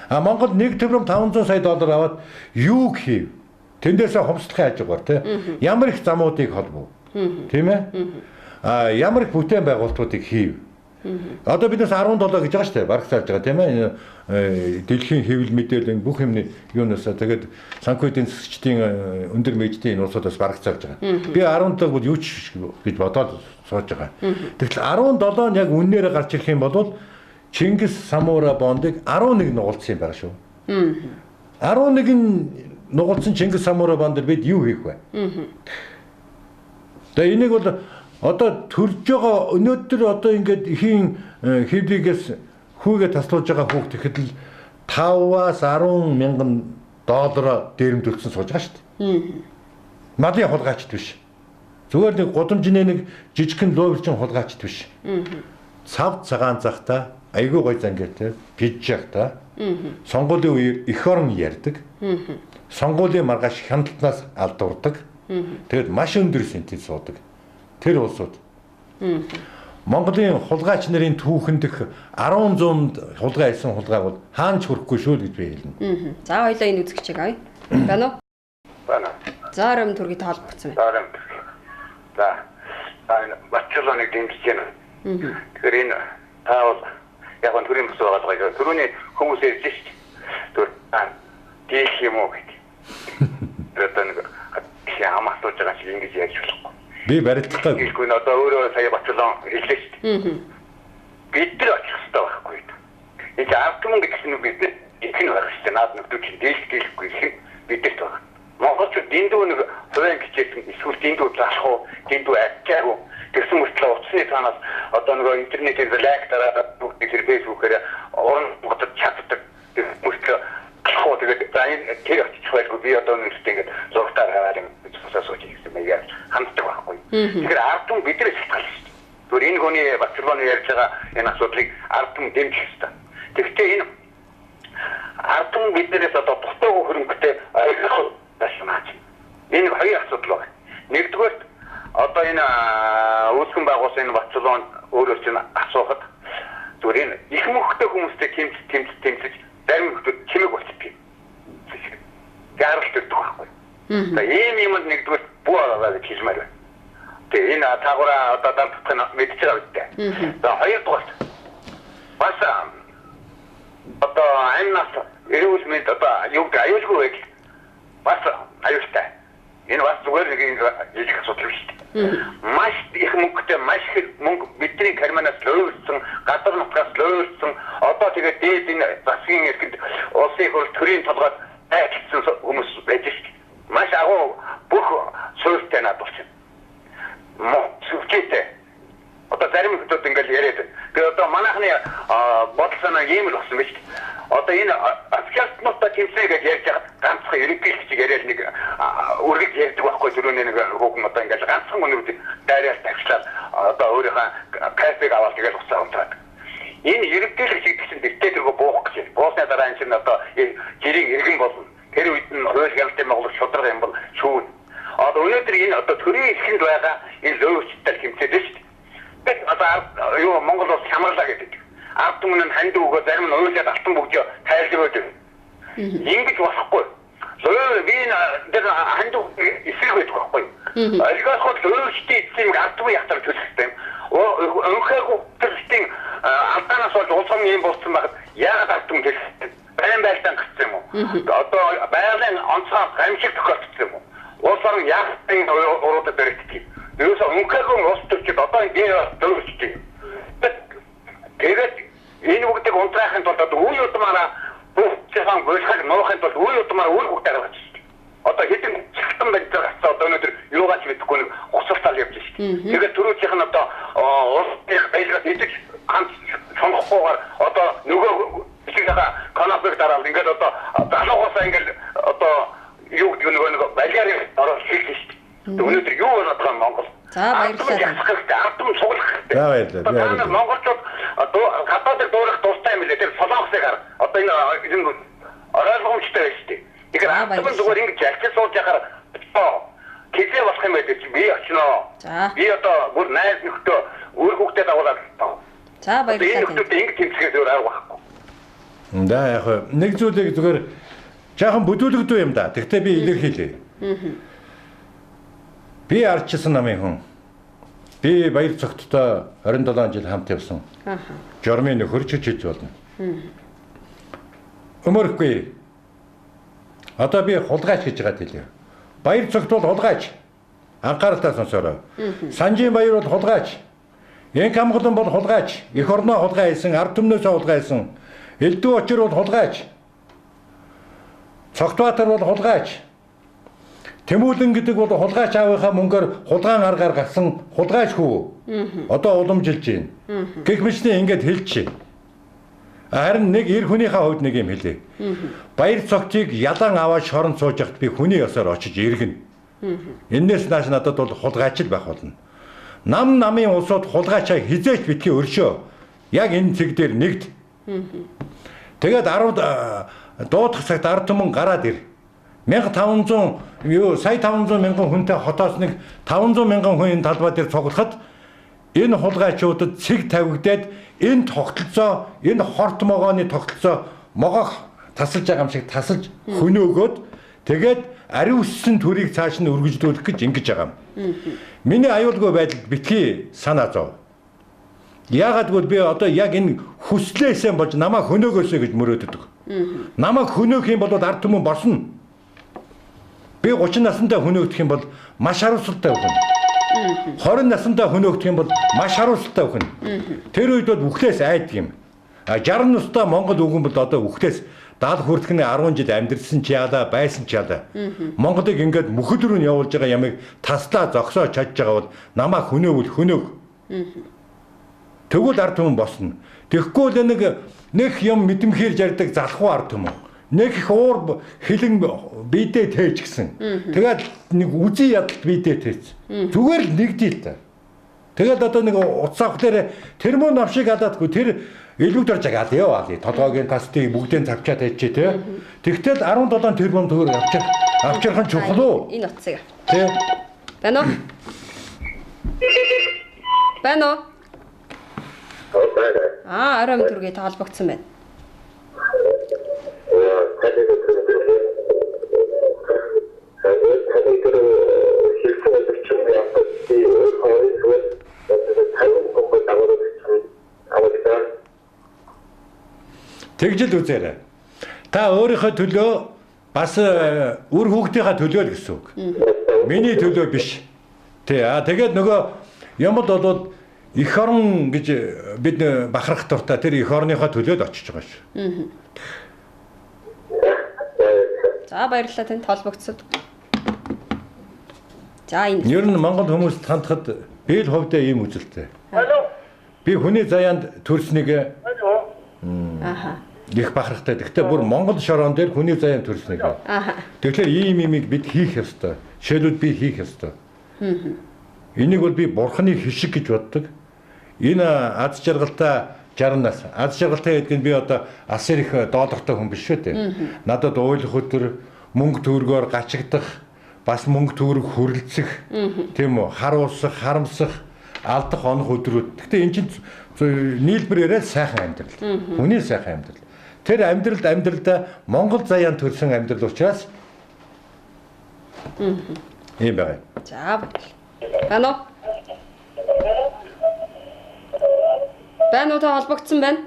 Speaker 2: А Монгол 1 тэрбум 500 сая доллар аваад юу хийв? Тэндээсээ хомсдохын хажуугаар тий ямар их замуудыг холбов. Тийм ээ? А ямар их бүтээн байгуулалтуудыг хийв. Одоо биднээс 17 гэж байгаа шүү дээ. Бараг сарж байгаа тийм ээ? Дэлхийн хэвлэл мэдээлэл бүх юмны юунаас тэгээд санхүү эдийн засгийн өндөр мэждийн улсуудаас бараг сарж байгаа. Би 17 бол юу ч гэж бодоод сууж байгаа. Тэгвэл 17 нь яг үннээрээ гарч ирэх юм бол Чингис Самура бондыг 11 нугалсан юм байна шүү. 11 нь нугалсан Чингис Самура бонд бид юу хийх вэ? Тэгээ энийг бол одоо төрж байгаа өнөөдөр одоо ингээд ихийн хэвлэгээс хүүгээ таслуулж байгаа хүүхд тэгэхэд л 5-аас 10 мянган доллар дээрэмдүүлсэн сууж байгаа шүү дээ. Малын хулгайчд биш. Зүгээр нэг гудамжны нэг жижигхэн луурчин хулгайчд биш. Цав цагаан захта айгүй гой зангиатай гиж явахта сонгуулийн үеэр эх орон ярьдаг. Сонгуулийн маргааш хяналтнаас алдурдаг. Тэгэд маш өндөр сентиз суудаг. Тэр улсууд. Монголын хулгайч нарын түүхэндх 10-100 хулгай хийсэн хулгай бол хаанч хүрэхгүй шүү гэж би хэлнэ.
Speaker 1: За хоёлаа энэ үзэгчийг авъя. Байна уу?
Speaker 3: Байна.
Speaker 1: За Рэм төргий таалбарцсан
Speaker 3: байна. За. Батчууланыг дэмжиж байна. Тэгэхээр энэ таавал яг нь төрийн бүс байгаа гэж түрүүний хүмүүс ярьж шүү дээ. Тэр дийлх юм уу гэдэг. Тэр нэг хамаатууж байгаа шиг ингэж яаж болохгүй.
Speaker 2: Би барилдахгүй.
Speaker 3: Ийггүй одоо өөрөө сая батлон хэллээ шүү дээ. Бид нар очих хэрэгтэй байхгүй. Энэ автомон гэдэг нь бид их нь байх шүү дээ. Наад нөхдөж дийлэхгүй бидэрт байна. Монголчууд дэндүү нэг хувийн хичээсэн эсвэл дэндүү заах уу, дэндүү ачаагүй. Тэгсэн мөртлөө утасны танаас одоо нэг интернетээр лайк дараад бүгд фэйсбүүкээр орон нутгад чаддаг. Мөртлөө хоо тэгээд тэр очих байлгүй би одоо нэг ингэж зургатаар хараад цусаас үгүй юм яа хамтдаг байхгүй. Тэгэхээр ард түмэн бидрээс шалтгаалж шүү дээ. Зүгээр энэ хүний Барселоны ярьж байгаа энэ асуудлыг ард түмэн дэмжих хэрэгтэй. Тэгэхдээ энэ ард түмэн биднээс одоо дутуу хөрөнгөтэй ойлгох байсан. Энэ хоёр асуудал байна. Нэгдүгээр одоо энэ үүсгэн байгуулсан энэ Барселон өөрөөс нь асуухад зүгээр энэ их мөнхтэй хүмүүстэй тэмцэж зарим хүмүүс чимэг болчихдгийг. Гаралт өгдөг байхгүй. За ийм юмд нэгдүгээр бүү аваад хэлмээр байна. Тэгээ энэ таагаараа одоо дампцсан мэдчихэж байгаа үстэй. За хоёрдугаар бас одоо амнаас эрүүл мэнд одоо юу гэдэг аюулгүй байл бас аюултай. Энэ бас зүгээр нэг хэлэх асуудал биш. Маш их мөнгөтэй маш их мөнгө бидний карманаас лөөрсөн, гадар нутгаас лөөрсөн, одоо тэгээд дээд энэ засгийн эрхэнд улсын хурл төрийн толгойд айчсан хүмүүс байж шít. Маш агуу бүх суурьтай надад болсон. Сүвчээтэй. Одоо зарим хүмүүс ингээл яриад байна. Тэгээд одоо манайхны бодол санаа ийм л болсон биз дээ. Одоо энэ аскартнуудаа тэмцээг гэж ярьж байгаа ганцхан ерөнхийлөгч яриад нэг үргэлж ярьдаг байхгүй түрүүний нэг хүүхэн одоо ингээл ганцхан өнөрөд дайраад тавьчлаа одоо өөрийнхөө кафег аваад тэгэл уцаа унтраад. Энэ ерөнхийлөгч гэсэн диктаторыг буух гэж. Буусны дараа энэ одоо жирийг иргэн болно. Тэр үед нь хууль гялтай Монгол шудраг юм бол шүүн. Одоо өнөөдөр энэ одоо төрийн эрхэнд байгаа энэ лөөчтэй хэмцээд шүү дээ. Бид одоо юу Монгол улс хямралаа гэдэг. Ард түмэн нь ханд өгөө зарим нь ойлоод алтан бүгдөө тайлбар өгдөг. Ингэж болохгүй. Лөө би энэ ханд эсрэг байдаг байхгүй. Олигофод лөөчтэй эцсийн ард түмэн ятар төлөхтэй. Өнөхөөгөө төлөлтийн алдаанаас болж улсам юм болсон байхад яагаад ард түмэн төлөхтэй? Баян байлдаан гэсэн юм уу? Одоо байгалийн онцгой гамшиг тохиолдсон юм уу? Улс орон яахын уруудад баригдчих. Юусе өнөхөөгөө улс төрчид одоо энэ дөрөвчтэй. Тэгээд энэ бүгдийг унтраахын тулд одоо үе удмаараа бүх цэхан болохыг нуухын тулд үе удмаараа үр хөвгт гаргаж шít. Одоо хэдэн цэгтэн байж байгаа гэсэн одоо өнөөдөр юугаач мэдэхгүй нэг гуцалтал явж шít. Тэгээд түрүүчийнх нь одоо улсын байлгаас идэж ганц сонгохгүйгээр одоо нөгөө ихээгээ канапыг дараал ингээд одоо залуугасаа ингээд одоо юу гэдэг нэг балиарын ороод хийх шít. Өнөөдөр юу болоод байгаа юм Монгол?
Speaker 1: За баярлалаа.
Speaker 3: Ардам цуглах.
Speaker 2: За баярлалаа.
Speaker 3: Монголчууд одоо гадаадд дуурах дуртай юм лээ. Тэр солонгосыг хар. Одоо энэ ойлгомжтой байж тээ. Тэгэхээр ардам зүгээр ингэж ялцсан сууж яхаар кизээ болох юм байдаг чи би очноо. Би одоо бүр найз нөхдөд өөр хүүхдэд дагуулаад таа.
Speaker 1: За баярлалаа.
Speaker 3: Энэ нөхдөд ингэ тэмцэхээс өөр арга байхгүй.
Speaker 2: Да яг нэг зүйлийг зүгээр жаахан бүдүүлэгдүү юм да. Тэгтээ би илэрхийлье. Би ардчсан намын хүн. Би баяр цогттой 27 жил хамт явсан. Жормын нөхөр ч хийж болно. Өмөрөхгүй. Одоо би хулгайч гэж байгаа хэлээ. Баяр цогт бол хулгайч. Анхааралтай сонсоорой. Санжийн баяр бол хулгайч. Энх хамгаалан бол хулгайч. Эх орноо хулгай хийсэн, ард түмнөөсөө хулгай хийсэн. Элдв очир бол хулгайч. Цогтбаатар бол хулгайч. Тэмүүлэн гэдэг бол хулгайч аавынхаа мөнгөөр хулгаан аргаар гарсан хулгайч хүү. Одоо уламжилж байна. Гэх мэтний ингэж хэлчихэ. Харин нэг эр хүнийхээ хувьд нэг юм хэлээ. Баяр цогтыг ялан аваад шоронд сууж яхад би хүний ёсоор очиж иргэнэ. Эннээс нааш надад бол хулгайч л байх болно. Намын улсууд хулгайчаа хизээч битгий өршөө. Яг энэ цэг дээр нэгд. Тэгээд 10 дуудах цагт ард түмэн гараад ир. 1500 юу сая 500 мянган хүнтэй хотоос нэг 500 мянган хүн энэ талбай дээр цуглахад энэ хулгайчуудад цэг тавигдаад энэ тогтолцоо энэ хорт могооны тогтолцоо могоох тасалж байгаа юм шиг тасалж хөнөөгөөд тэгээд ариун үссэн төрийг цааш нь үргэлжлүүлэх гэж ингэж байгаа юм. Миний аюулгүй байдал битгий санаа зов. Яагаад гэвэл би одоо яг энэ хүслээсээ болж намайг хөнөөгөөсэй гэж мөрөөддөг. Намайг хөнөөх юм бол ард түмэн борсно. Би 30 насндаа хөнөөгдөх юм бол маш хариуцлагатай хүн. 20 насндаа хөнөөгдөх юм бол маш хариуцлагатай хүн. Тэр үед бол үхлээс айдаг юм. 60 настай Монгол үгэн бол одоо үхлээс 70 хүртэлхний 10 жил амьдэрсэн ч яалаа байсан ч яалаа. Монголыг ингээд мөхөл рүү нь явуулж байгаа ямыг таслаа зогсоо чадж байгаа бол намайг хөнөөвөл хөнөөг. Тэгвэл ард түмэн босно. Тэгэхгүй л нэг юм мэдэмхээр жардаг залхуу ард түмэн. Нэг их уур хилэн бидээ тээж гисэн. Тэгээд нэг үзий ядалт бидээ тээж. Зүгээр л нэгдээ л та. Тэгэл одоо нэг утас авах дээр тэрмон навшиг гадаадгүй тэр илүү дөрж агаад яа. Толгойн кастыг бүгдээ тавчаад хайчээ тий. Тэгтэл 17 тэрмон төгрөг авчирхан чухал уу?
Speaker 1: Энэ утсыг авч.
Speaker 2: Тий.
Speaker 1: Байна уу? Байна уу? Арам төргий та холбогдсон байна.
Speaker 2: Тэгжил үзээрэй. Та өөрийнхөө төлөө бас үр хүүхдийнхээ төлөө л гэсэн үг. Миний төлөө биш. Тий. Тэгээд нөгөө юм бол эх орон гэж бид бахарах дуртай тэр эх орныхоо төлөө л очиж байгаа шүү.
Speaker 1: За баярлалаа танд холбогдсод. За энэ
Speaker 2: Ер нь Монгол хүмүүст хандхад би л хувьдаа ийм үзэлтэй.
Speaker 3: Алло.
Speaker 2: Би хүний заяанд төрснийг
Speaker 3: Алло.
Speaker 2: их бахархтай. Гэхдээ бүр Монгол шороон дээр хүний заяанд төрснийг. Тэгэхээр ийм имийг бид хийх ёстой. Жишээлбэл би хийх ёстой. Энийг бол би бурхны хишиг гэж боддог. Энэ аз жаргалтай 60-наас аз жаргалтай гэдэг нь би одоо асар их доолортой хүн биш шүү дээ. Надад уйлах өдөр мөнгө төгрөгөөр гачигдах, бас мөнгө төгрөг хөрлөцөх, тийм үү? Хар уусах, харамсах, алдах онох өдрүүд. Гэхдээ эн чинь нийлбэрээрээ сайхан амьдрал. Хүний сайхан амьдрал. Тэр амьдралдаа Монгол заяан төрсэн амьдрал учраас ийм байна.
Speaker 1: За байна уу? Байна уу та холбогдсон байна?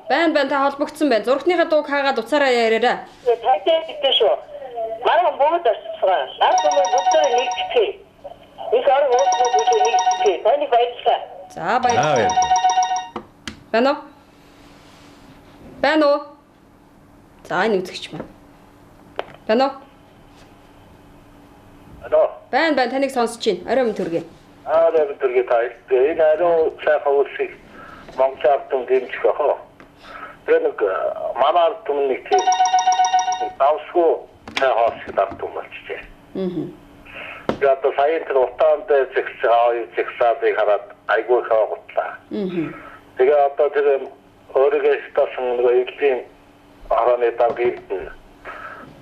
Speaker 1: Байна та холбогдсон байна. Зургтныхаа дууг хаагаад уцаараа яриараа.
Speaker 4: Тайтай гэдэг шүү. Манай бүгд очсон. Наад хүмүүс бүгд нэгтгэе. Их арга уучлал бүгд нэгтгэе. Таны баярлалаа.
Speaker 1: За баярлалаа. Байна уу? Байна уу? За энэ үзэгч маань. Байна уу?
Speaker 3: Алло.
Speaker 1: Байна таныг сонсож байна. Орой минь төргий.
Speaker 3: Арам төргий таа. Энэ ариун сайхан үйлсийг Монгол ардын дэмжих аа. Тэр нэг манай ардын нэг тийм давсгүй сайхан ардын болчихжээ. Тэгээд одоо сая тэр утаанд зэгсаадыг хараад айгүй хаагатлаа. Тэгээ одоо тэр өөригөө стасан нэг эвлийн орооны дарга ирдэн.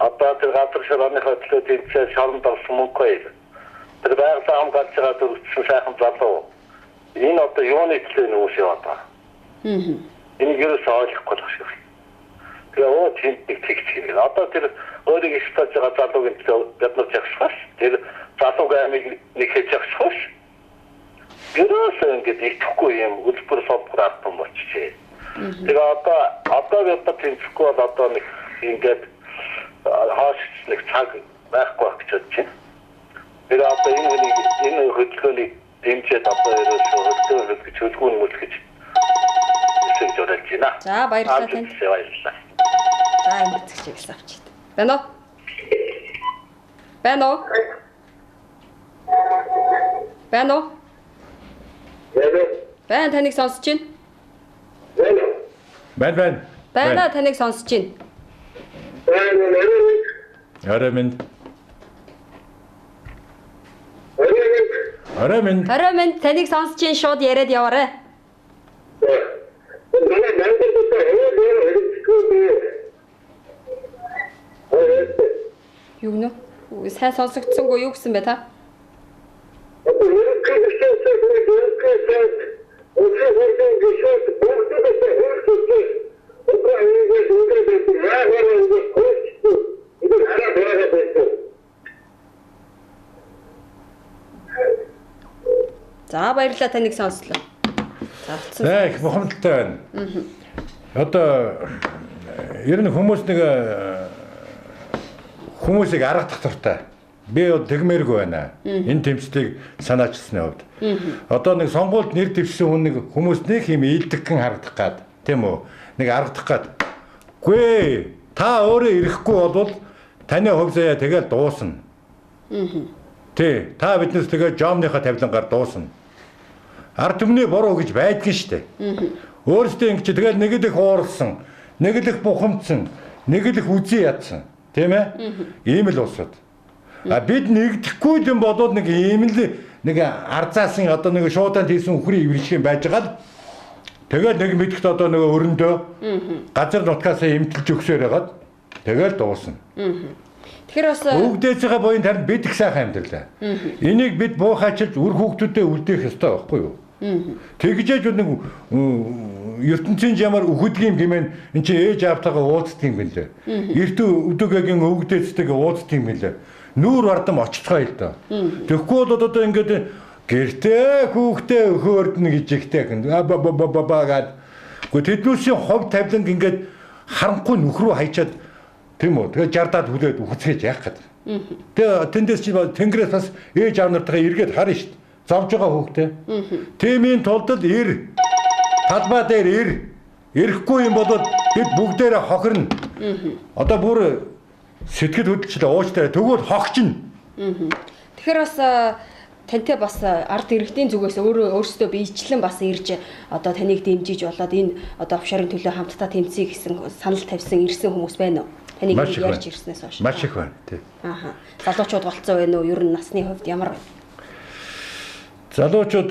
Speaker 3: Одоо тэр газар шорооныхоо төлөө тэнцээ шоронд орсон мөнгө байл. Тэр байгалаа хамгаалж байгаа төрөлцсөн сайхан залуу. Энэ одоо юуны төлөө нүүс яваад байгаа. Энийг ерөөсөө ойлгохгүй л шүү. Тэгээ тийм тэгчих. Одоо тэр өөригөө стаж байгаа залуугийн төлөө биднэр жагсах. Тэр залууг амиг нэг хийж жагсах. Ерөөсөө ингэж итгэхгүй юм үлбэр содгор ардсан болчихжээ. Тэгээ одоо бид тэнцэхгүй бол одоо нэг ингэж хоош нэг цаг байхгүй гэж бодож байна. Тэгээ одоо энэ хөдөлгөөнийг дэмжиж одоо ерөөсөө хөдөлгөөн хөлгүүн мөл гэж хэсэг зориулж байна.
Speaker 1: За баярлалаа танд.
Speaker 3: Баярлалаа.
Speaker 1: За энэ үзэгчээс авчид. Байна уу? Байна уу? Байна уу? Байна таныг сонсож байна. Байна таныг сонсож байна.
Speaker 2: Орой минь
Speaker 1: таныг сонсож байна шууд яриад яваарай. Юу нэ? Сайн сонсогдсонгүй юу гэсэн бэ та? За баярлалаа таныг сонслоо.
Speaker 2: За их бухимдалтай байна. Одоо ер нь хүмүүсийг аргадах дуртай. Би бол тэгмээргүй байна. Энэ тэмцлийг санаачилсны хувьд. Одоо нэг сонгуульд нэр дэвшсэн хүн нэг хүмүүст нэг юм ийдэгхэн харагдах гад, тийм үү? Нэг аргадах гад. Гүй та өөрөө ирэхгүй бол таны хувь заяа тэгэл дуусна. Тий, та биднес тэгээ жомныхаа тавилангаар дуусна. Ард түмний буруу гэж байдгийн штэ. Өөрөөсөө ингэ чи тэгэл нэг л их уурсан, нэг л их бухимдсан, нэг л их үзий ядсан, тийм ээ? Ийм л усад. А бид нэгдэхгүй юм бодоод нэг ийм л нэг арзаасан одоо нэг шуудан тийсэн үхрийн ивэршин байж байгаа л тэгэл нэг мэдхт одоо нэг өрөндөө газар нутгаасаа эмтэлж өгсөөр хагаад тэгэл дуусна.
Speaker 1: Тэгэхээр бас
Speaker 2: өвгдөөсөө боён тард бид их сайхан амьдралаа. Энийг бид буухайчилж үр хүүхдүүдэд үлдээх ёстой байхгүй юу? Тэгжээж нэг ертөнцийн ямар үхэдгийн гэмээр эн чинь ээж аавтайгаа уулздаг юм билээ. Эрт өдөгөөгийн өвгдөөсдөг уулздаг юм билээ. Нүүр бардам очтгоо л доо. Тэгэхгүй бол одоо ингээд гэртээ хүүхдээ өхөөрдөн гэж ихтэй гэн. Гад. Гэхдээ тэднүүсийн хов тавиланг ингээд харанхуй нүх рүү хайчаад тийм үү. Тэгээ жардаад хүлээд үхцээж яах гэдэг. Тэгээ тэндээс чи тэнгэрээс бас ээж аав нартайгаа эргээд харна шүү дээ. Зовж байгаа хүүхдээ. Тэмийн тулд л талбай дээр ирэхгүй юм бол бид бүгдээрээ хохирно. Одоо бүр сэтгэл хөдлөлт уучтай тэгвэл хогчно.
Speaker 1: Тэгэхээр бас тантай бас ард иргэдийн зүгээс өөрсдөө биечлэн бас ирж одоо таныг дэмжиж болоод энэ одоо офшорын төлөө хамтдаа тэмцэе гэсэн санал тавьсан ирсэн хүмүүс байна уу? Таныг ярьж ирснээс хойш.
Speaker 2: Маш их байна тий.
Speaker 1: Ааха. Залуучууд болцсон байна уу? Ер нь насны хувьд ямар байна?
Speaker 2: Залуучууд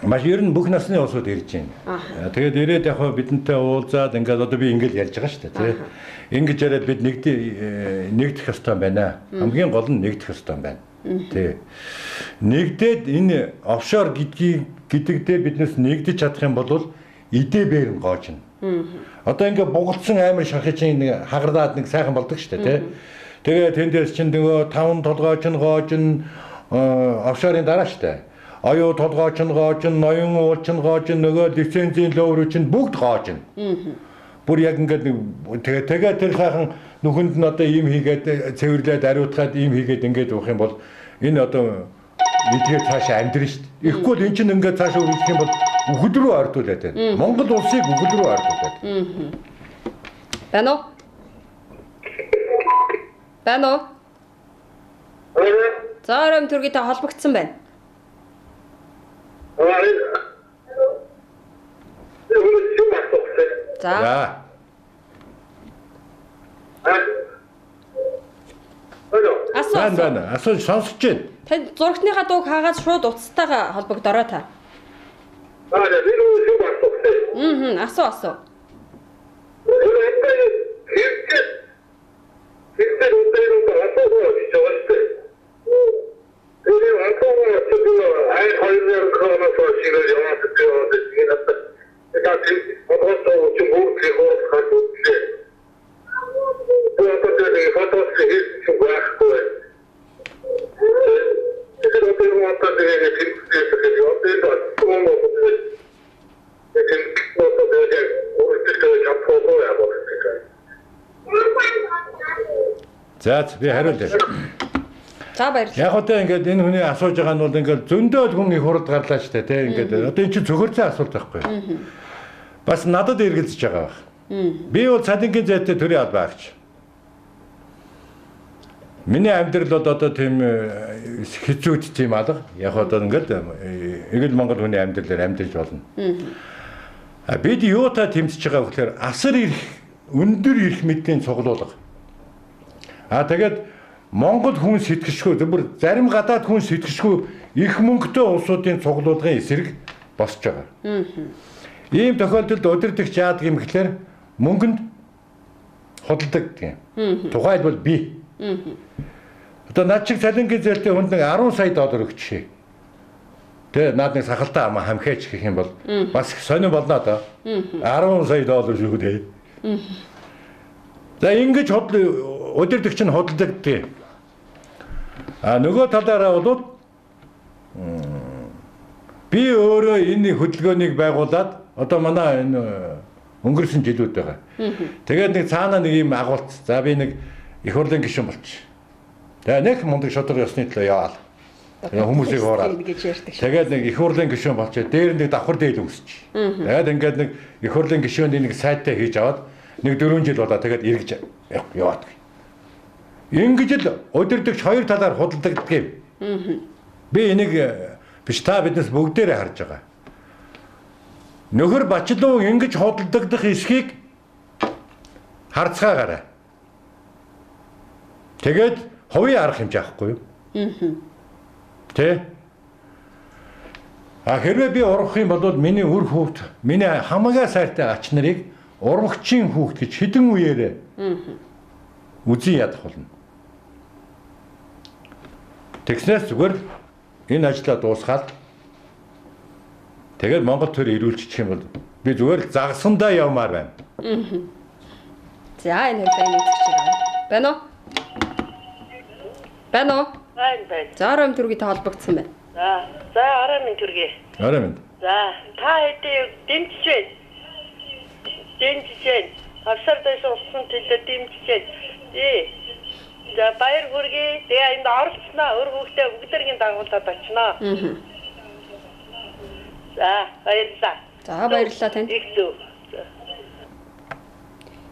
Speaker 2: маш ер нь бүх насны улсууд ирж байна. Тэгээд ирээд яг бидэнтэй уулзаад ингээд одоо би ингээд ярьж байгаа шүү дээ тий. Ингэж яриад бид нэгдэх ёстой байна. Хамгийн гол нь нэгдэх ёстой байна. Тий. Нэгдээд энэ офшор гэдэгдээ биднээс нэгдэж чадах юм бол идэ бэрэн гоожно. Одоо ингээд бугалцсан амар шахах чинь хагарлаад нэг сайхан болдог шүү дээ тий. Тэгээ тэндээс чинь нөгөө 5 толгойч нь гоожно офшорын дараа шүү дээ. Оюу толгойч нь гоожно, ноён уулч нь гоожно, нөгөө лицензийн лөөрүү чинь бүгд гоожно. Бүр яг ингээд тэгээ тэр сайхан нүхэнд нь одоо ийм хийгээд цэвэрлээд ариутгаад ийм хийгээд ингээд уух юм бол энэ одоо эдгээр цаашаа амьдрын шүү дээ. Ихгүй л эн чинь ингээд цаашаа үргэлжлэх юм бол үхэл рүү ойртуулаад байна. Монгол улсыг үхэл рүү ойртуулаад.
Speaker 1: Байна уу? Байна уу? За оройн төргийтэй холбогдсон байна. За.
Speaker 2: Асуу сонсож байна.
Speaker 1: Тань зурагтныхаа дууг хаагаад шууд утастайгаа холбогдороо та. Асуу.
Speaker 2: За би хариулъя.
Speaker 1: За баярлалаа.
Speaker 2: Яг одоо ингээд энэ хүний асууж байгаа нь бол ингээд зөндөө хүн их хурд гарлаа ч тийм ингээд одоо эн чинь цөхөрцөн асуулт байхгүй. Бас надад эргэлзэж байгаа байх. Би бол цалингийн зайтай төрийн албаа агч. Миний амьдрал бол одоо тийм хэцүүд тийм алга. Яг одоо ингээд эгэл Монгол хүний амьдралаар амьдарч болно. Бид юутай тэмцэж байгаа вэ гэхээр асар их өндөр эрх мэдлийн цуглуулга. Тэгээд Монгол хүн сэтгэшгүй зөвхөн зарим гадаад хүн сэтгэшгүй их мөнгөтэй улсуудын цуглуулгын эсрэг босч байгаа. Ийм тохиолдолд удирдагч яадаг юм гэхээр мөнгөнд худалдаг тийм. Тухайлбал би. Одоо над чиг цалингийн зээлтэй хүнд нэг 10 сая доллар өгчээ. Тэгээ над нэг сахалтай ама хамхаач гэх юм бол бас сонир болно доо. 10 сая доллар шүү дээ. За ингэж удирдагч нь худалдаг тийм. Нөгөө талаараа бол би өөрөө энэ хөдөлгөөнийг байгуулад одоо манай энэ өнгөрсөн жилүүд байгаа. Тэгээд нэг цаана нэг юм агуулт. За би нэг их хурлын гишүүн болчих. Тэгээ нэг мундаг шодрог ёсны төлөө яваал. Хүмүүсийг хуураад. Тэгээд нэг их хурлын гишүүн болчих. Дээр нэг давхар дээл өгсөж. Тэгээд ингээд нэг их хурлын гишүүнд нэг сайтаа хийж аваад нэг 4 жил болоо тэгээд эргэж яваад. Ингэж л удирдагч хоёр талаар худалдагддаг юм. Би энийг биш та биднес бүгдээрээ харж байгаа. Нөхөр Бачлуу ингэж худалдагдах эсхийг харцгаагаарай. Тэгээд хувийн арга хэмжээ авахгүй юу? Тэ? А хэрвээ би ургах юм бол миний үр хүүхд, миний хамаагаа сайртай ач нарыг ургагчийн хүүхд гэж хэдэн үеэрээ үзий ядах болно. Тэгснээс зүгээр энэ ажлаа дуусгаад тэгээд Монгол төр ирүүлчих юм бол би зүгээр л загсандаа явмаар байна.
Speaker 1: За энэ хоёрын үзэгч байна уу? Байна уу?
Speaker 4: Байна.
Speaker 1: За оройн төргий та холбогдсон байна.
Speaker 4: За оройн төргий.
Speaker 2: Оройн.
Speaker 4: За та хэдий дэмжиж байна. Дэмжиж байна. Авсар дэш усан төлөө дэмжиж байна. За баяр хүргэе. Тэгээ энд оролцсноо өр хүүхдээ бүгдэргийн дагуулад очноо. За баярлалаа.
Speaker 1: За баярлалаа танд.
Speaker 4: Их зөв.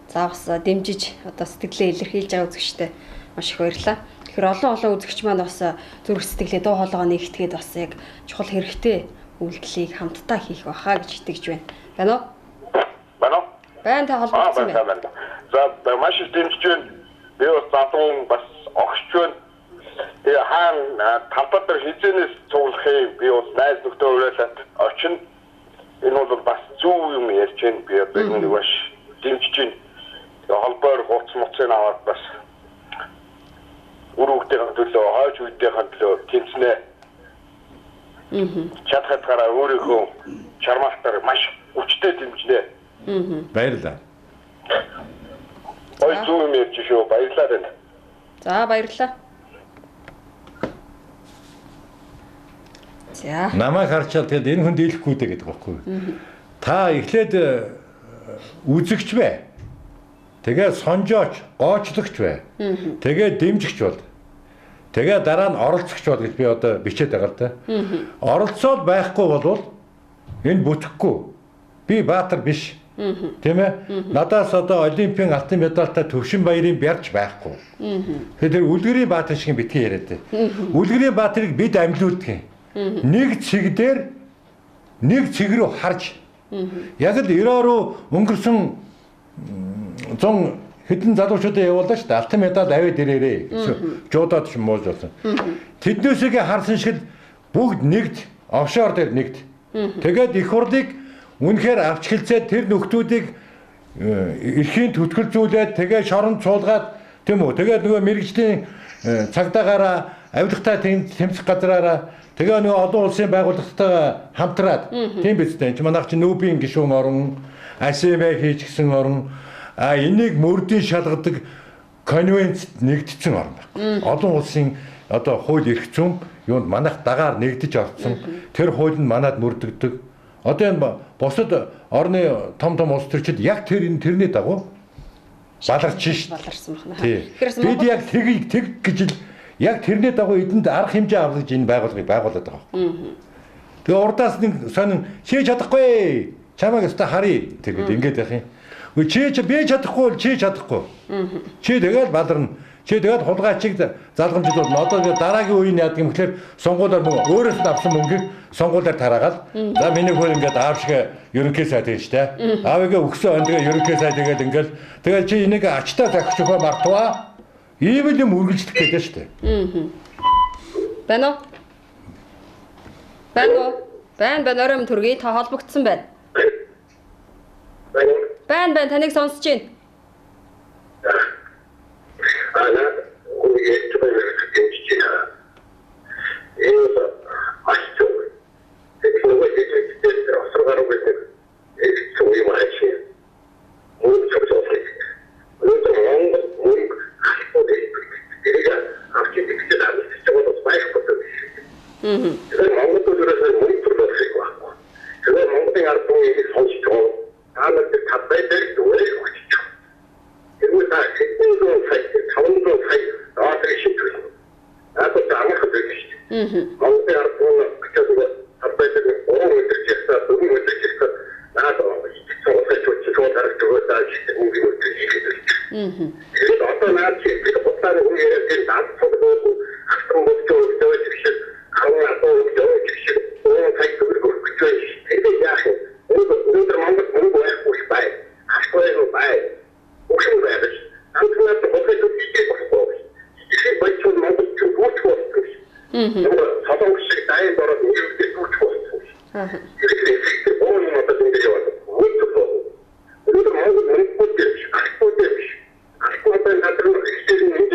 Speaker 1: За бас дэмжиж одоо сэтгэлээ илэрхийлж байгаа үзэгчтэй маш их баярлалаа. Тэгэхээр олон үзэгч маань бас зүрх сэтгэлээ дуу хоолойгоо нэгтгэхэд бас яг чухал хэрэгтэй үйлдэлийг хамтдаа хийх баха гэж итгэж байна. Байна уу?
Speaker 3: Байна уу?
Speaker 1: Байна та холбогдсон байна.
Speaker 3: За маш их дэмжиж байна. Би бас задуун бас огшч байна. Тэгээ хаана талбар дээр хизэнээс цуглахыг би бас найз нөхдөд уриалаад очино. Энэ бол бас зөв юм ярьж байна. Би одоо нэг маш дэмжиж байна. Тэгээ холбоор хуц муцыг аваад бас үр хүүхдийн төлөө хойч үеийнхэн төлөө тэнцнэ. Чадхацаараа өөрийнхөө чармаалтаар маш хүчтэй дэмжнэ.
Speaker 2: Баярлалаа.
Speaker 3: Ой зөв юм ярьж шүү. Баярлалаа танд.
Speaker 1: За баярлалаа. За.
Speaker 2: Намайг харчаад тэгээд энэ хүн дийлэхгүй дээ гэдэг байхгүй. Та эхлээд үзэгч бай. Тэгээ сонжооч, гоочлогч бай. Тэгээ дэмжигч бол. Тэгээ дараа нь оролцогч бол гэж би одоо бичээд байгаа л да. Оролцоод байхгүй бол энэ бүтэхгүй. Би баатар биш. Тийм ээ? Надаас одоо олимпийн алтан медальтай Төвшин Баярын бярч байхгүй. Тэгэхээр үлгэрийн баатар шиг битгий яриад дээ. Үлгэрийн баатарыг бид амьлуулдаг юм. Нэг цэг дээр нэг цэг рүү харж яг л 90 руу өнгөрсөн 100 хэдэн залуучуудаа явууллаа шүү дээ. Алтан медаль аваад ирээрээ. Жуудаад ч мууж болсон. Тэднээсээ харсан шиг бүгд нэгд офшор дээр нэгд. Тэгээд их хурлыг үнэхээр авч хэлцээд тэр нөхдүүдийг эрхийн төтгөлзүүлээд тэгээд шоронд суулгаад тийм үү. Тэгээд нөгөө мэрэгжлийн цагдаагаараа авилгатай тэмцэх газраараа тэгээ нөгөө олон улсын байгууллагатайгаа хамтраад тийм биз дээ. Манайх чи нүүбийн гишүүн орон, АСМ хийж гисэн орон, энийг мөрдийн шалгадаг конвенцэд нэгдсэн орн байна. Олон улсын одоо хууль эрх зүйн юунд манайх дагаар нэгдэж орсон. Тэр хууль нь манад мөрдөгдөг. Одоо энэ бусад орны том улс төрчид яг тэрний дагуу баларч шít.
Speaker 1: Баларсан байна.
Speaker 2: Бид яг тэг гэж яг тэрний дагуу эдэнд арга хэмжээ авлаж энэ байгууллагыг байгуулад байгаа. Тэгээ урдаас нэг сонин шийдэж чадахгүй. Чамайг өстө харъя тэгээд ингэж яах юм. Би чадахгүй бол чи чадахгүй. Чи тэгэл баларна. Чи тэгэл хулгайчиг залгамжид болно. Одоо дараагийн үеийн яадаг юм гэхээр сонгуулиар өөрөөс нь авсан мөнгийг сонгуулиар тараагаад за миний хөр ингээд аав шиг ерөнхий сайд гэж тэ. Аавыгаа өгсөн ондгээ ерөнхий сайд тэгээд ингээд тэгэл чи энийг ачтаа захиж өгөө мартваа. Ийм л юм үргэлжлэх гэдэг шүү дээ.
Speaker 1: Байна уу? Байна уу? Байна оройн төргий та холбогдсон байна. Байна таныг сонсож байна.
Speaker 3: Ана үеийг төвөөрч байна. Энэ ачтуу. Тэгэхээр осрогоор байдаг. Энэ зүйл маш мөн зөвсөж.
Speaker 5: айн бороо нэрвдээ түүч болсон. Тэгэхээр боо юм одоо ингэж яваад үүсэлээ. Өнөөдөр Монгол мөнгөд биш, ахтууд биш. Ахтуудын хадрын хэсэг нь энэ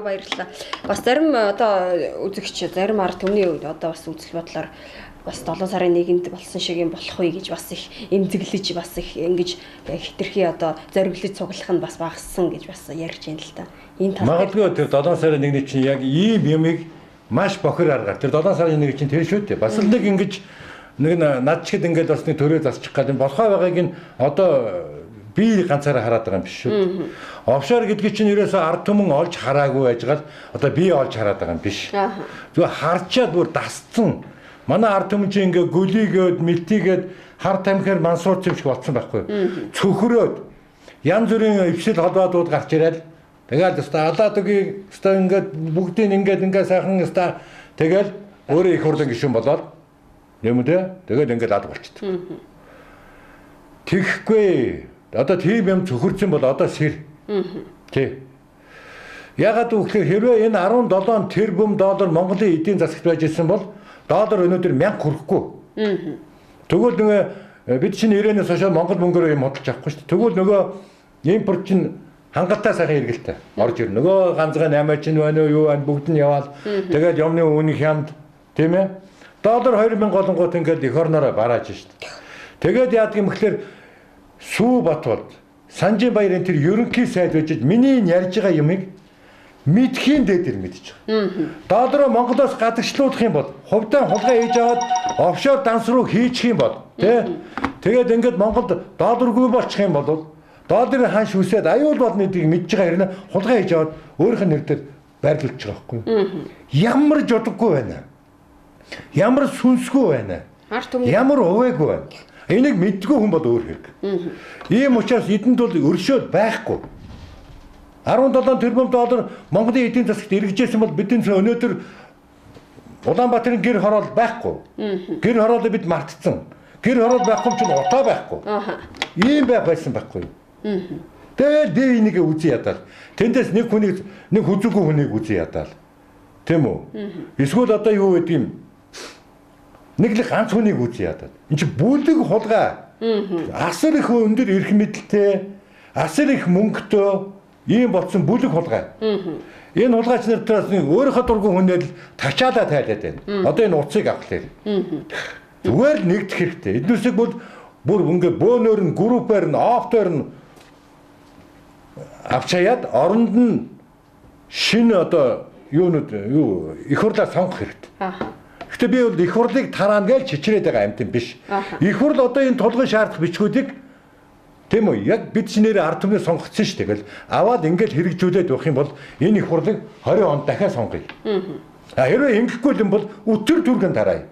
Speaker 1: баярлалаа. Бас зарим одоо үзэгч зарим ард түмний үед одоо бас үзэл бодлоор бас 7 сарын 1-нд болсон шиг юм болох уу гэж бас их эмзэглэж бас их ингэж хитрхи одоо зориглож цуглах нь бас багассан гэж бас ярьж байна л та. Энэ тал
Speaker 2: магадгүй тэр 7 сарын 1-ний чинь яг ийм юмыг маш бохир аргаар тэр 7 сарын 1-ний чинь тэр шүү дээ. Бас л нэг ингэж нэг над чигэд ингээд бас нэг төрөө засчих гэдэг болохоо байгааг нь одоо би ганцаараа хараад байгаа юм биш шүү. Офшор гэдэг чинь ерөөсөө ард түмэн олж хараагүй байжгаад одоо би олж хараад байгаа юм биш. Зүгээр харчаад бүр дасцсан. Манай ард түмэн чинь ингээ гөлийгээд, мэлтийгээд хар тамхиар мансуур зэмшиг болсон байхгүй. Цөхрөөд янз бүрийн өвсөл холбоодууд гарч ирээд тэгэл өстой алаад үгүй өстой ингээд бүгдийг ингээд сайхан өстой тэгэл өөрөө их хурлын гишүүн болоод юм үү тэгээд ингээд алга болчихсон. Тэгэхгүй одоо тийм юм цөхөрсөн бол одоо сэр. Тий. Ягаад гэвэл хэрвээ энэ 17 тэрбум доллар Монголын эдийн засагт байж ирсэн бол доллар өнөөдөр 1000 хүрэхгүй. Тэгвэл нөгөө бид чинь 90-ээс хойш Монгол мөнгөөр юм хөдөлж авахгүй шүү дээ. Тэгвэл нөгөө импорт чинь хангалттай сайхан эргэлтэй орж ирнэ. Нөгөө ганцхан 8 чинь байна уу юу байна бүгд нь яваал. Тэгээд юмны үнэх хямд тийм ээ. Доллар 2000 голонгууд ингээд эх орноороо барааж шүү дээ. Тэгээд яадаг юм гэхээр Сүү Батболд Санжин баярын тэр ерөнхий сайд байж миний ярьж байгаа юмыг мэдхийн дээр мэдчих. Доллароо Монголоос гадагшлуулах юм бол хувьдаа хулгай хийж аваад офшор данс руу хийчих юм бол тэгээд ингээд Монголд долларгүй болчих юм бол долларын ханш үсээд аюул болны гэдгийг мэдж байгаа хэрнээ хулгай хийж аваад өөрийнх нь нэр дээр байрлуулж байгаа байхгүй. Ямар жодоггүй байна. Ямар сүнсгүй байна. Ямар увээгүй байна. Энийг мэдгүй хүн бол өөр хэрэг. Ийм учраас эдэнд бол өршөөд байхгүй. 17 тэрбум доллар Монголын эдийн засагт эргэжсэн бол бидний өнөөдөр Улаанбаатарын гэр хороол байхгүй. Гэр хороолыг бид мартцсан. Гэр хороол байхгүй ч утаа байхгүй. Ийм байсан байхгүй. Тэгээд би энийг үзье ядаад. Тэндээс нэг хүнийг нэг хүзүүгүй хүнийг үзье ядаад. Тийм үү? Эсвэл одоо юу гэдэг юм? Нэг л ганц хүнийг үзье ядаад. Энд чи бүлэг хулгай. Асар их өндөр эрх мэдэлтэй, асар их мөнгөтэй ийм болсон бүлэг хулгай. Энэ хулгайч нар тэрс өөрийнхөө дургүй хүнээр л тачаалаа тайлаад байна. Одоо энэ уцыг авах лээ. Зүгээр л нэгдэх хэрэгтэй. Эднүсийг бүр ингээд бөөнөр нь, группээр нь, офтоор нь авчаяад оронд нь шинэ одоо юу их хурлаа сонгох хэрэгтэй. Гэтэ би бол их хурлыг тараана гэж чичрээд байгаа амт юм биш. Их хурл одоо энэ тулгын шаардах бичгүүдийг тийм үү яг бид чинээр ард түмний сонгогдсон шүү. Тэгэл аваад ингээд хэрэгжүүлээд явах юм бол энэ их хурлыг 20 онд дахиад сонгоё. Хэрвээ ингэхгүй юм бол өтөр түргэн тараа.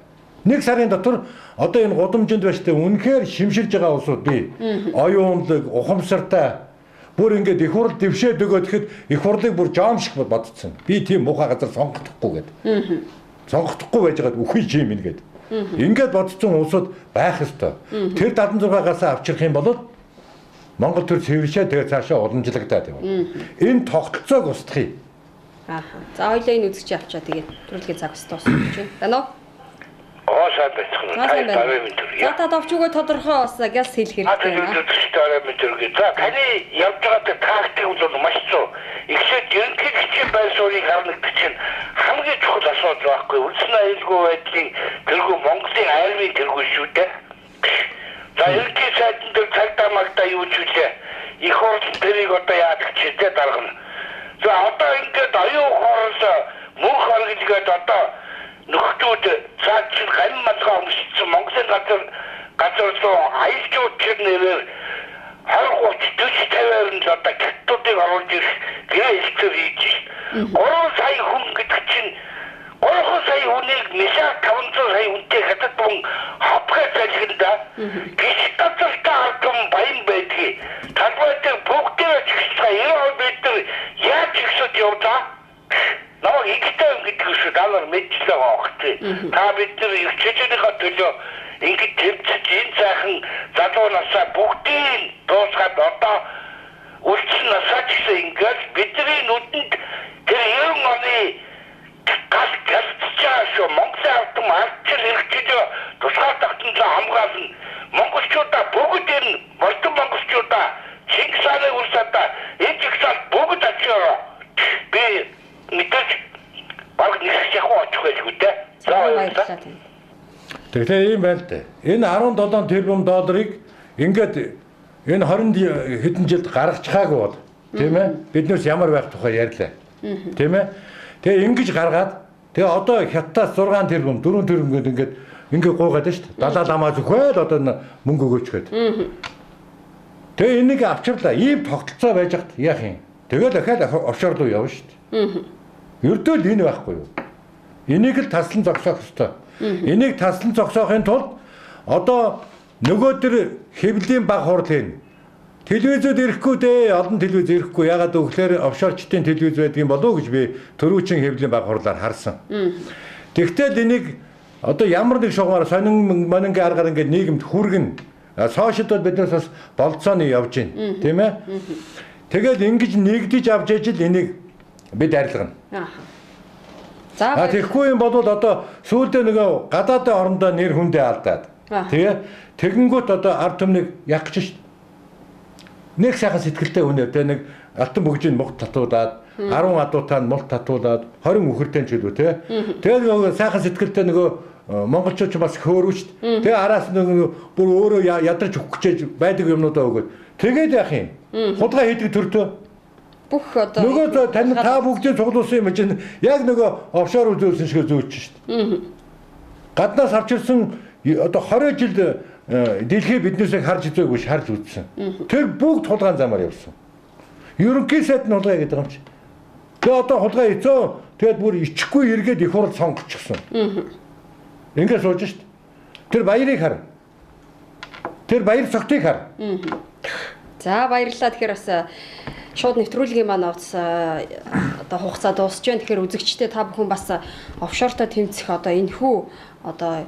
Speaker 2: Нэг сарын дотор одоо энэ гудамжинд байштай үнэхээр шимширж байгаа улсууд би оюунлаг, ухамсартай бүр ингээд их хурл дэвшээд өгөөд тэгэхэд их хурлыг бүр жоом шиг бодцсон. Би тийм муухай газар сонгохдохгүй гэдэг. Сонгохдохгүй байж байгаад үхий юм ингээд. Ингээд бодцсон улсууд байх ёстой. Тэр 76-аас авчрах юм бол Монгол төр цэвэршээ тэгээ цаашаа уламжлагдаад явна. Энэ тогтолцоог устгая.
Speaker 1: За хоёлаа энэ үзэгч авчаа тэгээ төрөлхий цаг өстө ус гэж байна уу?
Speaker 3: Сайн байна.
Speaker 1: За та давчгүй тодорхой бас гялс хэлэх хэрэгтэй байна.
Speaker 3: За таны явж байгаа тактик бол маш зөв. Ихсэд ерөнхийлөгчийн байр суурийг харна гэдэг чинь хамгийн чухал асуудал байхгүй. Үлдсэн аюулгүй байдлын тэргүй Монголын армийн тэргүй шүү дээ. За ерөнхий сайдын дээр цагдаа магдаа юу ч үлээ. Их хурл тэрийг одоо яадаг ч дээ даргана. За одоо ингээд аюу хоороос мөнх хоригдгээд одоо нөхдүүд цаад чинь гань малгай өмссөн Монголын газар руу аялжууд нэрээр 20-30-40-50 одоо гаттуудыг оруулж ирэх гэрээ хэлцээр хийж. 3 сая хүн гэдэг сая үнийг 1,500 сая үнэтэй хятад мөн хавхаа залхинда гис таталтаа аргам баян байдгийг талбайтай бүгдээ чигсээ 90 метр яаж чигсэж явдаа намайг ихтэй гэдэг шүү далар мэдчихлээ гоохтой та бид нар ирчээжийнхаа төлөө ингэж төвчж энэ сайхан залуу насаа бүгдийг дуусгаад одоо үлдсэн насаа ч гэсэн ингэж бидний нүдэнд тэр 90 оны гал галцчаа шүү Монголын автом алчил хэрэгжиж тусгай тогтнолоо хамгаална монголчуудаа бүгд энэ болтон монголчуудаа Чингис хааны улсуудаа энэ жигсаал бүгд ачаа би мэдээж баг нэг яхаа очих байлгүй дээ. За баярлалаа.
Speaker 2: Тэгэхээр ийм байна л дээ. Энэ 17 тэрбум долларыг ингээд энэ 20 хэдэн жилд гаргачихаагүй бол тийм ээ биднээс ямар байх тухай ярьлаа. Тийм ээ. Тэгээ ингэж гаргаад тэгээ одоо хятадаас 6 тэрбум 4 тэрбум гээд ингээд гуйгаад шүү дээ. Далаа ламаа зөвхөн одоо мөнгө өгөөч гээд. Тэгээ энийг авчирлаа. Ийм тогтолцоо байж хат яах юм? Тэгээ дахиад офшор руу явна шүү дээ. Ердөө л энэ байхгүй юу? Энийг л таслан зогсоох ёстой. Энийг таслан зогсоохын тулд одоо нөгөө төр хэвлэлийн баг хурлын телевизэд ирэхгүй дээ, олон телевиз ирэхгүй. Ягаад гэвэл офшорчдын телевиз байдаг юм болов уу гэж би төрүүчийн хэвлэлийн баг хурлаар харсан. Тэгтэл энийг одоо ямар нэг шугамаар сонин монингийн аргаар ингээд нийгэмд хүргэн сошиалд бол биднээс бас болцооны явж байна. Тийм ээ? Тэгэл ингэж нэгдэж авч ижил энийг бид арилгана. За тэгэхгүй юм бол одоо сүүлдээ нөгөө гадаадын орондоо нэр хүндээ алдаад. Тэгээ тэгэнгүүт одоо ард түмнийг яг гэж нэг сайхан сэтгэлтэй үнэ тэ нэг алтан бөгжийн мугт татуулаад 10 адуутаа нь мулт татуулаад 20 үхэртэй ч үлээ тэ. Тэгээ нөгөө сайхан сэтгэлтэй нөгөө монголчууд ч бас хөөрөвч. Тэгээ араас нөгөө бүр өөрөө ядарч өгч байдаг юмнуудаа өгөөд тэгээд яах юм? Худалдаа хийдэг төртөө
Speaker 1: бүх одоо
Speaker 2: нөгөө тань та бүгдийн цуглуулсан юм чинь яг нөгөө офшор үзүүлсэн шиг зөөч шүү дээ. Гаднаас авчирсан одоо 20 жил дэлхий биднээсээ харж үзээгүй шарж үзсэн. Тэр бүгд хулгайн замаар явсан. Ерөнхий сайд нь хулгай гэдэг юм чи. Тэгээ одоо хулгай эцөө тэгээд бүр ичихгүй эргээд их хурал сонгочихсон. Ингээд сууж шүү дээ. Тэр баярыг хар. Тэр баяр цогтыг хар.
Speaker 1: За баярлалаа. Тэгэхээр бас шууд нэвтрүүлгийн маань одоо хугацаа дуусч байна. Тэгэхээр үзэгчдээ та бүхэн бас офшортой тэмцэх одоо энэхүү одоо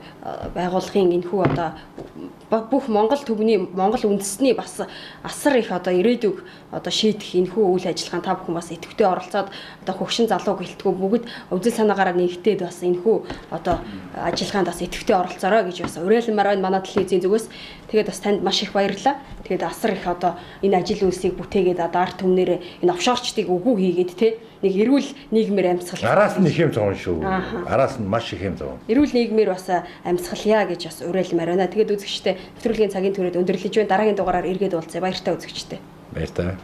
Speaker 1: байгууллагын энэхүү одоо бүх Монгол төвний Монгол үндэсний бас асар их одоо ирээдүг одоо шийдэх энэхүү үйл ажиллагаанд та бүхэн бас идэвхтэй оролцоод одоо хөгшин залуу гэлтгүү бүгд өвзөл санаагаараа нэгдээд бас энэхүү одоо ажиллагаанд бас идэвхтэй оролцоорой гэж бас уриалмаар байна манай телевизийн зүгээс. Тэгээд бас танд маш их баярлалаа. Тэгээд асар их одоо энэ ажил үйлсийг бүтээгээд одоо ард түмнэр энэ офшорчдыг үгүй хийгээд те нэг эрүүл нийгмээр амьсгал.
Speaker 2: Араас нь их юм зовн шүү. Араас нь маш их юм зовн.
Speaker 1: Эрүүл нийгмээр бас амьсгалъя гэж бас уриалмаар байна. Тэгээд үзэгчтэй нэвтрүүлгийн цагийн түрээд өндөрлөж байна. Дараагийн дугаараар эргээд уулзъя. Баяртай үзэгчтэй.
Speaker 2: Баяртай.